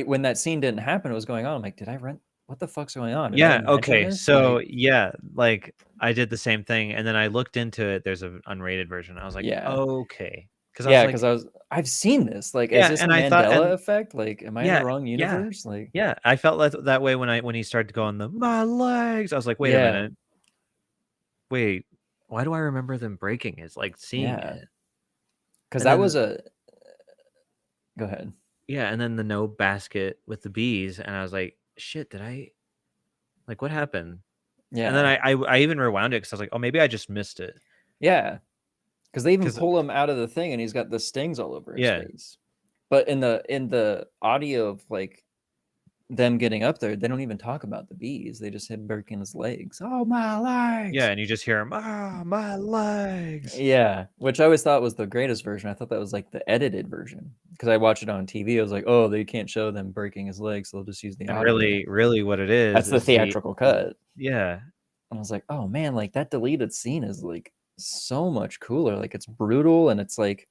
when that scene didn't happen, it was going on. I'm like, did I rent? What the fuck's going on? Did I Yeah. imagine Okay. this? So Like, yeah, like I did the same thing, and then I looked into it. There's an unrated version. I was like, yeah. okay, because I was Yeah, like, because I've seen this. Like, is yeah, this a and I thought, Mandela and effect? Like, am I in the yeah, wrong yeah, universe? Like, yeah, I felt that way when he started going my legs. I was like, wait a yeah, minute, wait, why do I remember them breaking his like seeing yeah. it? Because And that then was a. Go ahead. yeah, and then the no basket with the bees, and I was like, shit, did I like what happened? And then Yeah, I even rewound it because I was like, oh, maybe I just missed it. yeah. Because they even Because pull him out of the thing, and he's got the stings all over his yeah, face. But in the audio of like them getting up there, they don't even talk about the bees. They just hit breaking his legs. Oh, my yeah, legs. and you just hear him, my legs. Yeah, which I always thought was the greatest version. I thought that was like the edited version because I watched it on TV. I was like, oh, they can't show them breaking his legs, so they'll just use the And audio. really, what it That's the is the theatrical cut. yeah, And I was like, oh man, like that deleted scene is like so much cooler. Like it's brutal, and it's like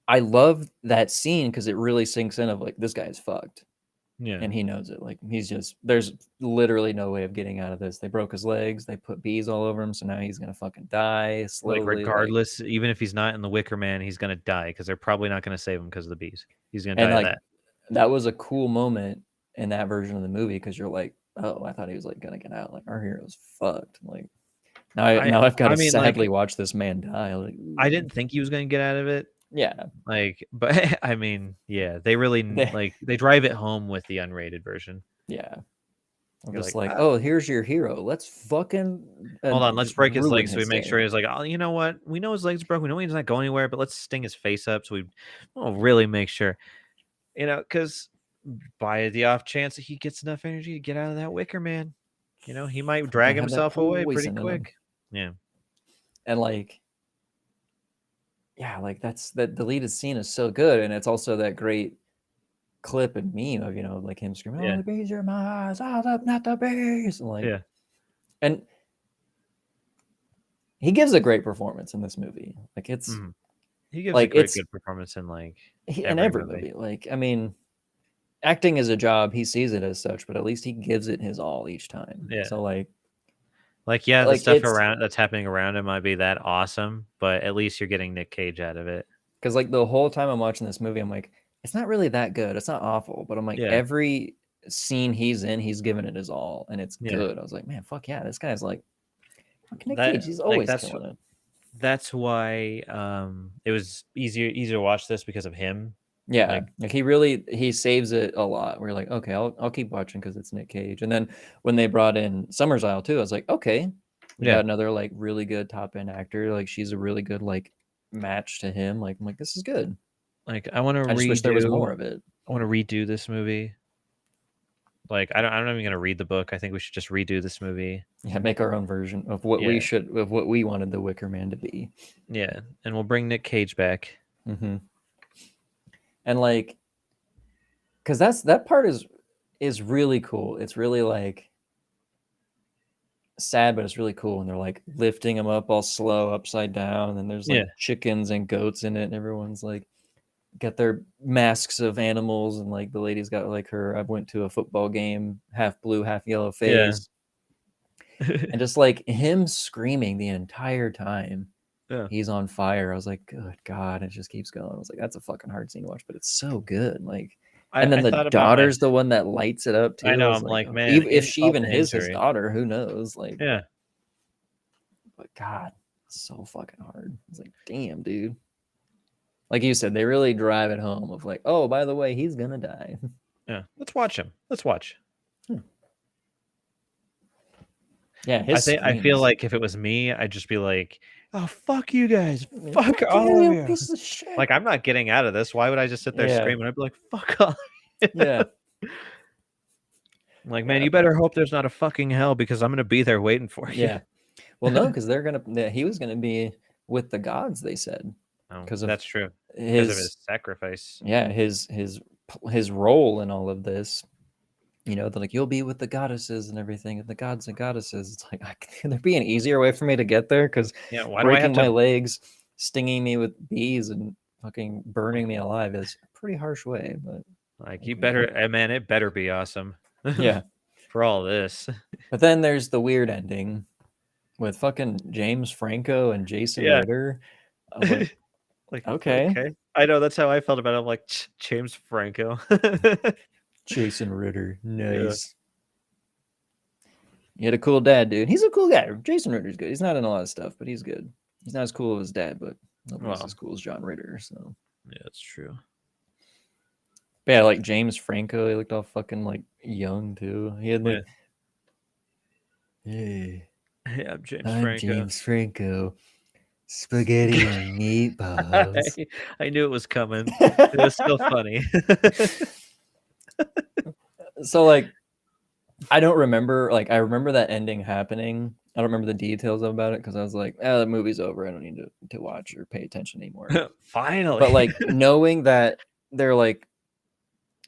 I love that scene because it really sinks in of like this guy is fucked. yeah. And he knows it. Like he's just there's literally no way of getting out of this. They broke his legs, they put bees all over him, so now he's gonna fucking die Like slowly. Like regardless, even if he's not in the Wicker Man, he's gonna die because they're probably not gonna save him because of the bees. He's gonna and die of like that. that was a cool moment in that version of the movie because you're like, oh, I thought he was like gonna get out. Like our hero's fucked. Like now I've got I to mean, sadly like watch this man die. Like, I ooh. didn't think he was gonna get out of it. Yeah. Like, but I mean, yeah, they really They, like they drive it home with the unrated version. yeah. I'm You're just like, like, oh, here's your hero. Let's fucking hold on, let's just break his ruin legs so we his make sure day. he's like, oh, you know what? We know his legs broke. We know he's not going anywhere, but let's sting his face up so we really make sure, because by the off chance that he gets enough energy to get out of that Wicker Man, he might drag Fucking have that himself away pretty poison in him. quick. Yeah. And like, yeah, like that deleted scene is so good, and it's also that great clip and meme of like him screaming, "Oh, Yeah. the bees are in my eyes! Oh, not the bees!" And like, Yeah. and he gives a great performance in this movie. Like it's Mhm. He gives a like great good performance in like in every every movie. movie. Like I mean, acting is a job. He sees it as such, but at least he gives it his all each time. Yeah. So like Yeah, the stuff it's around that's happening around him might be that awesome, but at least you're getting Nick Cage out of it. because like the whole time I'm watching this movie, I'm like, it's not really that good. It's not awful, but I'm like, Yeah. every scene he's in, he's giving it his all, and it's Yeah. good. I was like, man, fuck yeah, this guy's like fucking Nick That Cage. He's like always that's killing it. that's why it was easier to watch this because of him. Yeah, like he saves it a lot. We're like, okay, I'll keep watching because it's Nick Cage. And then when they brought in Summerisle too, I was like, okay, we got another like really good top end actor. Like she's a really good like match to him. Like I'm like, this is good. Like I want to I just wish there was more of it. I want to redo this movie. Like I'm not even gonna read the book. I think we should just redo this movie. Yeah, make our own version of what we wanted the Wicker Man to be. Yeah, and we'll bring Nick Cage back. Mm-hmm. And like, because that part is really cool. It's really like sad, but it's really cool. And they're like lifting him up all slow upside down, and there's like chickens and goats in it, and everyone's like got their masks of animals, and like the lady's got like her I went to a football game, half blue, half yellow face. And just like him screaming the entire time. Yeah. He's on fire. I was like, good God. It just keeps going. I was like, that's a fucking hard scene to watch, but it's so good. Like, and then the daughter's the one that lights it up too. I know. I'm like, oh, man, if she even is his daughter, who knows? Like, yeah. But God, it's so fucking hard. It's like, damn, dude. Like you said, they really drive it home of like, oh, by the way, he's gonna die. Yeah. Let's watch him. Let's watch. Yeah, I feel like if it was me, I'd just be like, "Oh, fuck you guys, fuck all of you, piece of shit." Like, I'm not getting out of this. Why would I just sit there screaming? I'd be like, "Fuck off!" Yeah. I'm like, man, you better hope there's not a fucking hell because I'm gonna be there waiting for you. Yeah. Well, no, because he was gonna be with the gods. They said because that's true. Because of his sacrifice. Yeah, his role in all of this. You know, they're like, you'll be with the goddesses and everything, and the gods and goddesses. It's like, can there be an easier way for me to get there? Because breaking my legs, stinging me with bees, and fucking burning me alive is a pretty harsh way. But like, you better, man, it better be awesome. Yeah. For all this. But then there's the weird ending with fucking James Franco and Jason Ritter. I was like, okay. I know, that's how I felt about it. I'm like, James Franco. Jason Ritter, nice. Yeah. He had a cool dad, dude. He's a cool guy. Jason Ritter's good. He's not in a lot of stuff, but he's good. He's not as cool as his dad, but nobody's as cool as John Ritter. So yeah, that's true. But yeah, like James Franco, he looked all fucking like young too. He had like, hey, I'm James Franco. Spaghetti and meatballs. I knew it was coming. It was still funny. So like, I don't remember. Like, I remember that ending happening. I don't remember the details about it because I was like, the movie's over. I don't need to watch or pay attention anymore. Finally. But like knowing that they're like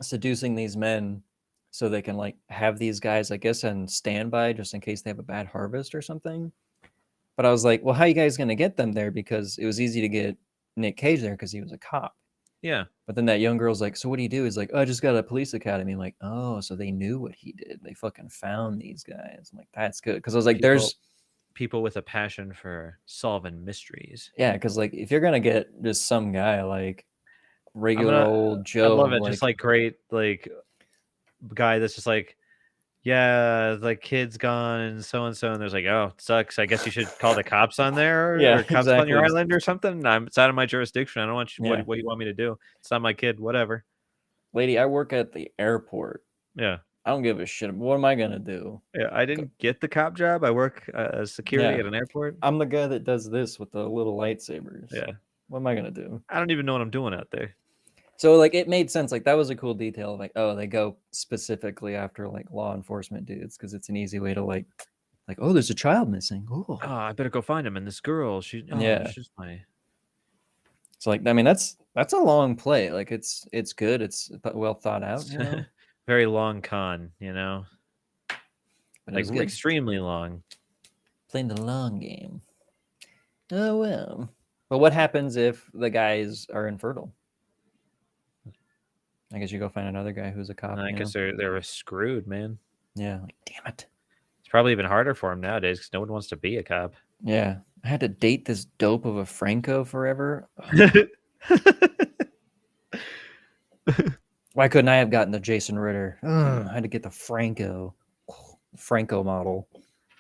seducing these men so they can like have these guys, I guess, on standby just in case they have a bad harvest or something. But I was like, well, how are you guys going to get them there? Because it was easy to get Nick Cage there because he was a cop. Yeah. But then that young girl's like, so what do you do? He's like, oh, I just got a police academy. I'm like, oh, so they knew what he did. They fucking found these guys. I'm like, that's good. Because I was like, there's people with a passion for solving mysteries. Yeah, because like if you're going to get just some guy like regular old Joe. I love it. Like, just like great, like guy that's just like, yeah, like kid's gone and so, and there's like, oh, sucks. I guess you should call the cops on there, or cops on your island or something. It's out of my jurisdiction. I don't want you. What you want me to do? It's not my kid. Whatever. Lady, I work at the airport. Yeah, I don't give a shit. What am I gonna do? Yeah, I didn't get the cop job. I work as security at an airport. I'm the guy that does this with the little lightsabers. Yeah. What am I gonna do? I don't even know what I'm doing out there. So like it made sense. Like that was a cool detail. Like, oh, they go specifically after like law enforcement dudes because it's an easy way to like, oh, there's a child missing. Oh, I better go find him. And this girl, she's just my. So like, I mean, that's a long play. Like it's good. It's well thought out. You know? Very long con, you know. But like extremely long. Playing the long game. Oh well. But what happens if the guys are infertile? I guess you go find another guy who's a cop. I guess they're screwed, man. Yeah, like damn it. It's probably even harder for him nowadays because no one wants to be a cop. Yeah, I had to date this dope of a Franco forever. Why couldn't I have gotten the Jason Ritter? I had to get the Franco model.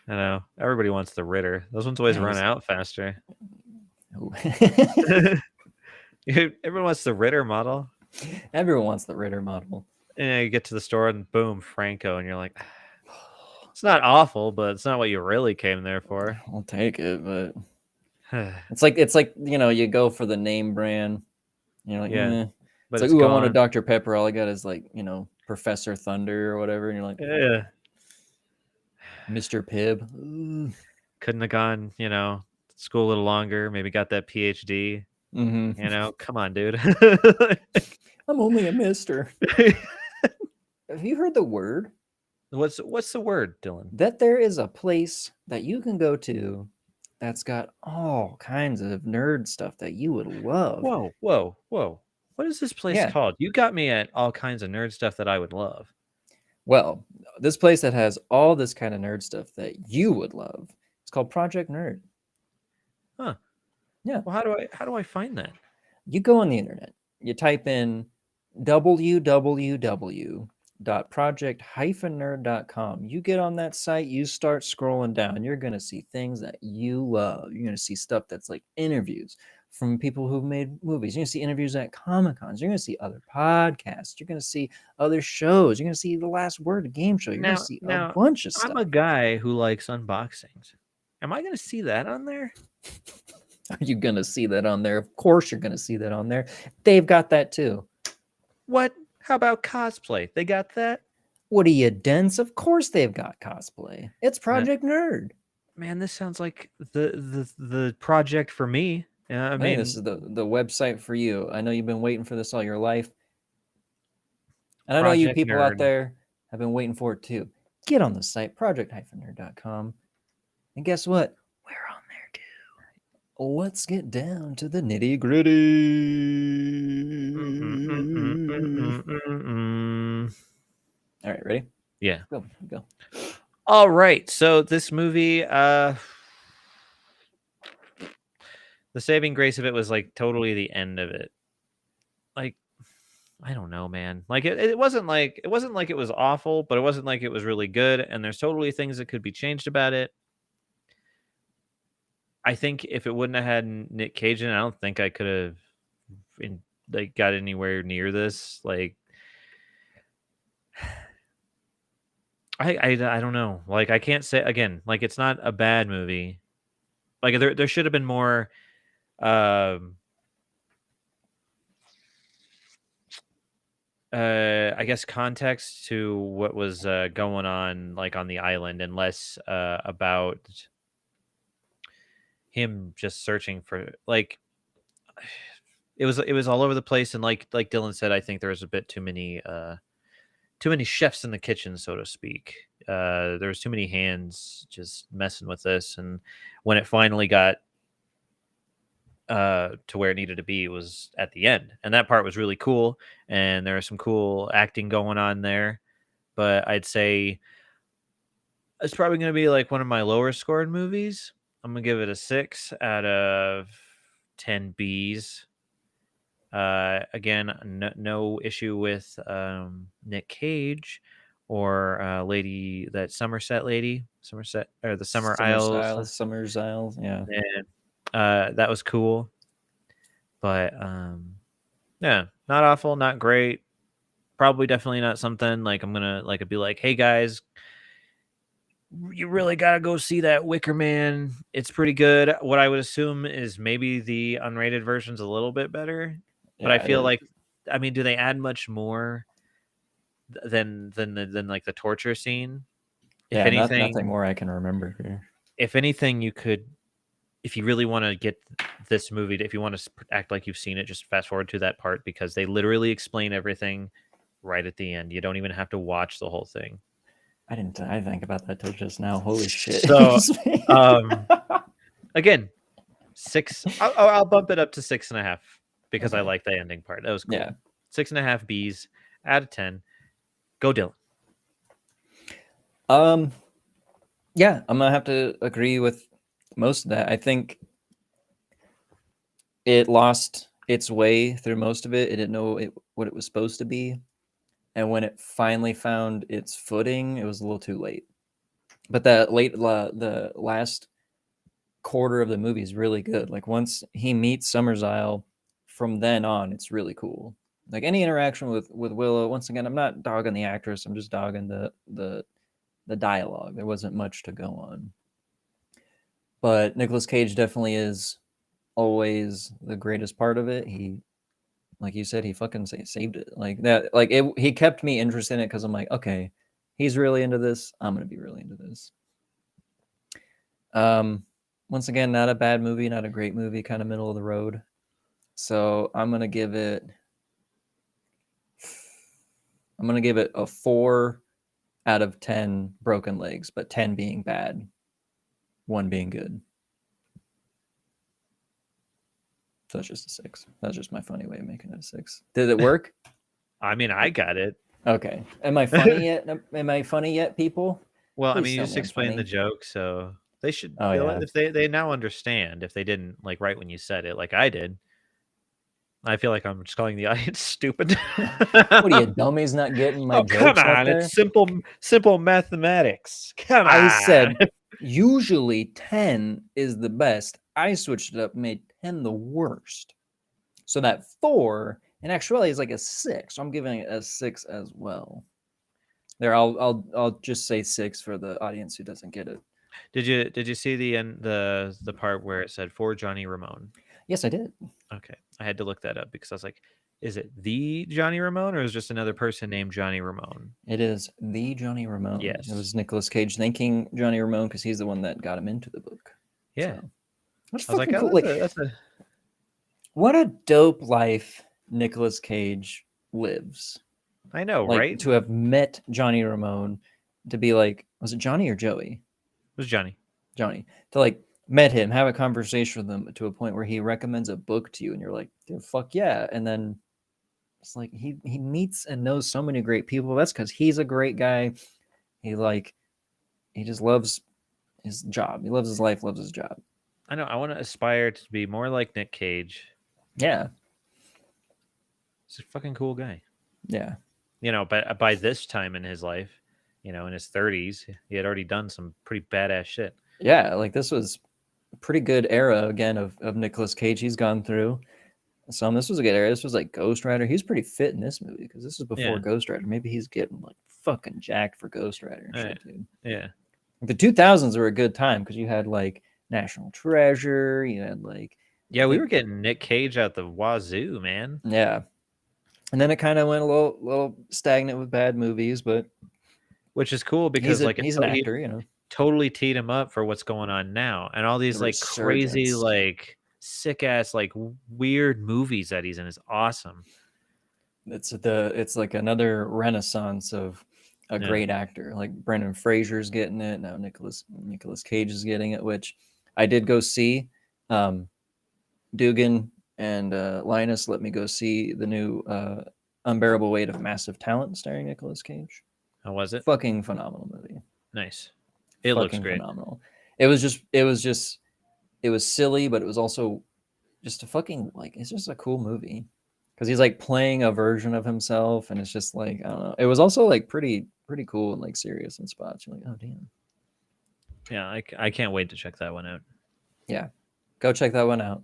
I know. Everybody wants the Ritter. Those ones always run out faster. Everyone wants the Ritter model. Everyone wants the Ritter model. And you get to the store and boom, Franco, and you're like, it's not awful, but it's not what you really came there for. I'll take it, but it's like you know, you go for the name brand. You're like, but it's like, I want a Dr. Pepper. All I got is like, you know, Professor Thunder or whatever, and you're like, Mr. Pibb. Couldn't have gone, you know, school a little longer. Maybe got that PhD. Mm-hmm. You know, come on, dude. I'm only a mister. have you heard the word What's the word, Dylan? that there is a place that you can go to that's got all kinds of nerd stuff that you would love? Whoa, whoa, whoa. What is this place Yeah. called? You got me at all kinds of nerd stuff that I would love. Well, this place that has all this kind of nerd stuff that you would love, it's called Project Nerd. Huh. Yeah. Well, how do I find that? You go on the internet, you type in www.project-nerd.com. You get on that site, you start scrolling down, you're going to see things that you love. You're going to see stuff that's like interviews from people who've made movies. You're going to see interviews at Comic-Cons. You're going to see other podcasts. You're going to see other shows. You're going to see The Last Word, a game show. You're going to see a bunch of stuff. I'm a guy who likes unboxings. Am I going to see that on there? Are you going to see that on there? Of course you're going to see that on there. They've got that too. What? How about cosplay? They got that? What are you, dense? Of course they've got cosplay. It's Project Nerd. Man, this sounds like the project for me. Yeah, I mean, this is the website for you. I know you've been waiting for this all your life. And I know you people out there have been waiting for it too. Get on the site, project-nerd.com. And guess what? We're on there too. Let's get down to the nitty gritty. All right, ready? Yeah. Go. All right. So this movie, the saving grace of it was like totally the end of it. Like, I don't know, man. Like it wasn't like it was awful, but it wasn't like it was really good. And there's totally things that could be changed about it. I think if it wouldn't have had Nick Cage in it, I don't think I could have got anywhere near this. Like, I don't know. Like, I can't say again. Like, it's not a bad movie. Like, there should have been more. I guess context to what was going on, like on the island, and less about him just searching for like. It was all over the place, and like Dylan said, I think there was a bit too many chefs in the kitchen, so to speak. There was too many hands just messing with this, and when it finally got to where it needed to be, was at the end, and that part was really cool, and there was some cool acting going on there. But I'd say it's probably going to be like one of my lower scored movies. I'm gonna give it a 6 out of 10 Bs. Again, no issue with Nick Cage or that Somerset lady, Somerset or the Summerisle, yeah. And that was cool. But yeah, not awful, not great. Probably definitely not something like I'm gonna like be like, hey guys, you really gotta go see that Wicker Man. It's pretty good. What I would assume is maybe the unrated version's a little bit better. But I feel like, I mean, do they add much more than like the torture scene? If anything, nothing more I can remember here. If anything, you could, if you really want to get this movie, if you want to act like you've seen it, just fast forward to that part because they literally explain everything right at the end. You don't even have to watch the whole thing. I didn't think about that till just now. Holy shit! So, again, 6. I'll bump it up to 6.5 because I like the ending part. That was cool. Yeah, 6.5 Bs out of 10. Go Dylan. Yeah, I'm gonna have to agree with most of that. I think it lost its way through most of it. It didn't know what it was supposed to be. And when it finally found its footing, it was a little too late. But the last quarter of the movie is really good. Like once he meets Summerisle, from then on, it's really cool. Like any interaction with Willow, once again, I'm not dogging the actress. I'm just dogging the dialogue. There wasn't much to go on. But Nicolas Cage definitely is always the greatest part of it. He, like you said, he fucking saved it. Like that, like he kept me interested in it because I'm like, okay, he's really into this. I'm gonna be really into this. Once again, not a bad movie, not a great movie, kind of middle of the road. So I'm gonna give it I'm gonna give it a 4 out of 10 broken legs, but 10 being bad, 1 being good. So it's just a 6. That's just my funny way of making it a 6. Did it work? I mean, I got it. Okay. Am I funny yet? Am I funny yet, people? Well, I Please mean, you tell just me I'm explained the funny. joke, so they should. Oh, yeah. If they now understand, if they didn't like right when you said it, like I did. I feel like I'm just calling the audience stupid. What are you, dummies, not getting my Oh, come jokes out on! there? It's simple mathematics. Come I on. said usually 10 is the best. I switched it up, made 10 the worst. So that 4 in actuality is like a 6. So I'm giving it a 6 as well. There, I'll just say 6 for the audience who doesn't get it. Did you see the part where it said for Johnny Ramone? Yes, I did. Okay, I had to look that up because I was like, is it the Johnny Ramone or is it just another person named Johnny Ramone? It is the Johnny Ramone. Yes. It was Nicolas Cage thanking Johnny Ramone because he's the one that got him into the book. Yeah. So, that's I was like, fucking oh, cool. Like, that's a what a dope life Nicolas Cage lives. I know, Like, right? to have met Johnny Ramone, to be like, was it Johnny or Joey? It was Johnny. Johnny. To like met him, have a conversation with him to a point where he recommends a book to you, and you're like, dude, fuck yeah. And then it's like he meets and knows so many great people. That's because he's a great guy. He just loves his job. He loves his life, loves his job. I know. I want to aspire to be more like Nick Cage. Yeah. He's a fucking cool guy. Yeah. You know, but by this time in his life, you know, in his 30s, he had already done some pretty badass shit. Yeah, like this was a pretty good era again of Nicolas Cage he's gone through. This was a good era. This was like Ghost Rider. He was pretty fit in this movie because this is before Yeah. Ghost Rider. Maybe he's getting like fucking jacked for Ghost Rider and shit, dude. Yeah. The 2000s were a good time because you had like National Treasure. You had like we were getting Nick Cage out the wazoo, man. Yeah, and then it kind of went a little stagnant with bad movies, but which is cool because he's an actor, you know. Totally teed him up for what's going on now, and all these like crazy, like sick ass, like weird movies that he's in is awesome. It's like another renaissance of a great actor. Like Brendan Fraser's getting it now. Nicolas Cage is getting it, which I did go see. Dugan and Linus let me go see the new Unbearable Weight of Massive Talent starring Nicolas Cage. How was it? Fucking phenomenal movie. Nice. It looks great. Phenomenal. It was silly, but it was also just a fucking like it's just a cool movie because he's like playing a version of himself, and it's just like I don't know. It was also like pretty cool and like serious in spots. You're like, oh damn. Yeah, I can't wait to check that one out. Yeah, go check that one out.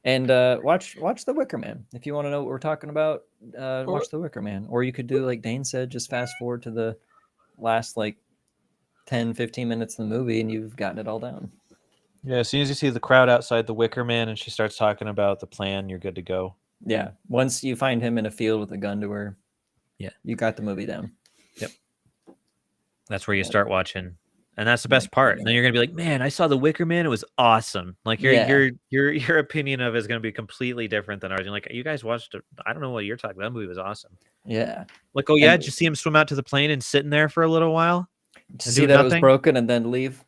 And watch The Wicker Man. If you want to know what we're talking about, watch The Wicker Man. Or you could do like Dane said, just fast forward to the last like 10, 15 minutes of the movie and you've gotten it all down. Yeah, as soon as you see the crowd outside the Wicker Man and she starts talking about the plan, you're good to go. Yeah. Once you find him in a field with a gun to her, yeah, you got the movie down. Yep. That's where you start watching. And that's the best part. And then you're gonna be like, man, I saw the Wicker Man. It was awesome. Like your opinion of it is gonna be completely different than ours. You're like, you guys watched it. I don't know what you're talking about. That movie was awesome. Yeah. Like, oh yeah, did you see him swim out to the plane and sitting there for a little while? To see that it was broken and then leave.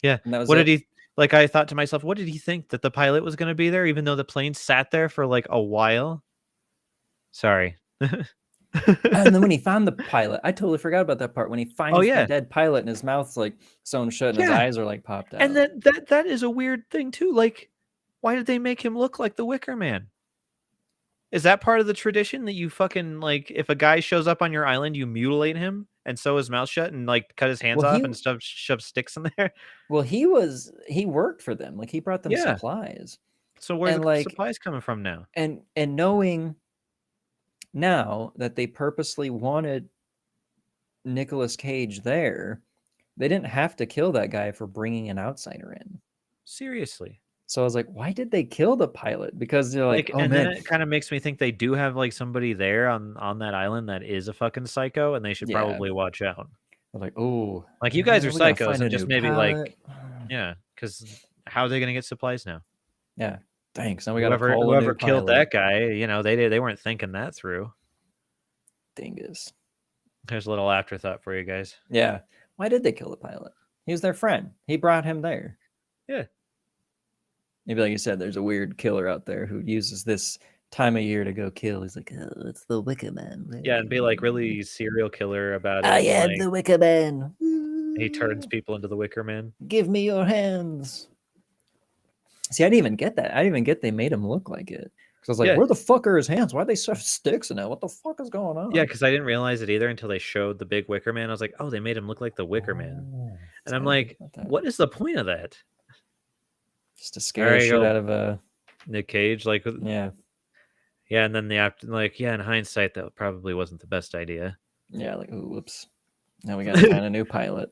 Yeah. What did he like? I thought to myself, what did he think that the pilot was gonna be there, even though the plane sat there for like a while? Sorry. And then when he found the pilot, I totally forgot about that part. When he finds the dead pilot and his mouth's like sewn shut and his eyes are like popped out. And then that is a weird thing too. Like, why did they make him look like the Wicker Man? Is that part of the tradition that you fucking like? If a guy shows up on your island, you mutilate him and sew his mouth shut and like cut his hands off and shove sticks in there. Well, he worked for them. Like he brought them supplies. So where's the supplies coming from now? And knowing now that they purposely wanted Nicolas Cage there, they didn't have to kill that guy for bringing an outsider in. Seriously. So I was like, why did they kill the pilot? Because they're like, oh and man. Then it kind of makes me think they do have like somebody there on that island that is a fucking psycho, and they should probably watch out. They're like, oh, like you guys are psychos, and just maybe pilot. Like, because how are they gonna get supplies now? Yeah. Thanks. Now we got whoever killed that guy, you know, they weren't thinking that through. Dingus. There's a little afterthought for you guys. Yeah. Why did they kill the pilot? He was their friend. He brought him there. Yeah. Maybe like you said, there's a weird killer out there who uses this time of year to go kill. He's like, oh, it's the Wicker Man. Yeah, and be like really serial killer about it. I am like, the Wicker Man. he turns people into the Wicker Man. Give me your hands. See, I didn't even get that. I didn't even get they made him look like it. Because I was like, Yeah. where the fuck are his hands? Why they stuff sticks in it? What the fuck is going on? Yeah, because I didn't realize it either until they showed the big Wicker Man. I was like, oh, they made him look like the Wicker Man. Oh, And I'm like, what is the point of that? Just to scare the shit out of Nick Cage, like, yeah. Yeah, and then the after, like, yeah, in hindsight, that probably wasn't the best idea. Yeah, like, ooh, whoops. Now we gotta find a new pilot.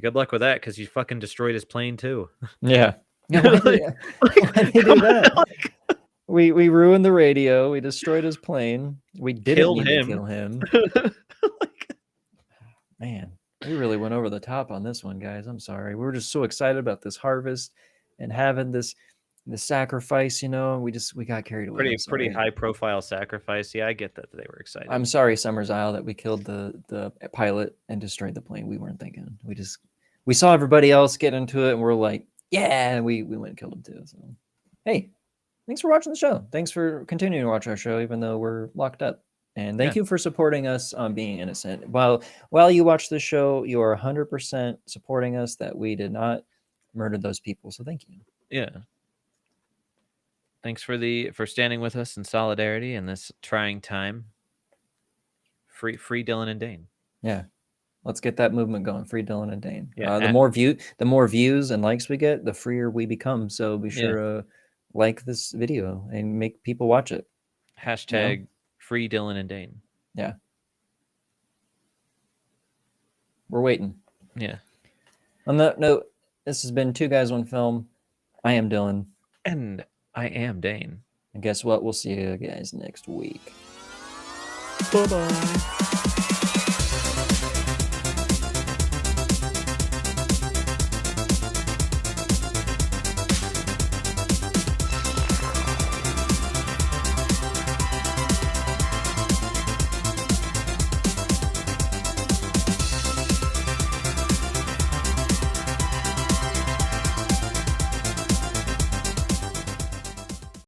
Good luck with that, because you fucking destroyed his plane too. Yeah. Why did he do that? We ruined the radio. We destroyed his plane. We didn't need to kill him. Man, we really went over the top on this one, guys. I'm sorry. We were just so excited about this harvest and having the sacrifice, you know. We got carried away. Pretty high profile sacrifice. Yeah, I get that they were excited. I'm sorry, Summerisle, that we killed the pilot and destroyed the plane. We weren't thinking. We saw everybody else get into it, and we're like, yeah, and we went and killed him too. So, hey, thanks for watching the show. Thanks for continuing to watch our show, even though we're locked up. And thank you for supporting us on being innocent. While you watch the show, you are 100% supporting us that we did not murder those people. So thank you. Yeah. Thanks for standing with us in solidarity in this trying time. Free Dylan and Dane. Yeah. Let's get that movement going. Free Dylan and Dane. Yeah, the more views and likes we get, the freer we become. So be sure to like this video and make people watch it. Hashtag Free Dylan and Dane. Yeah. We're waiting. Yeah. On that note, this has been Two Guys, One Film. I am Dylan. And I am Dane. And guess what? We'll see you guys next week. Bye-bye.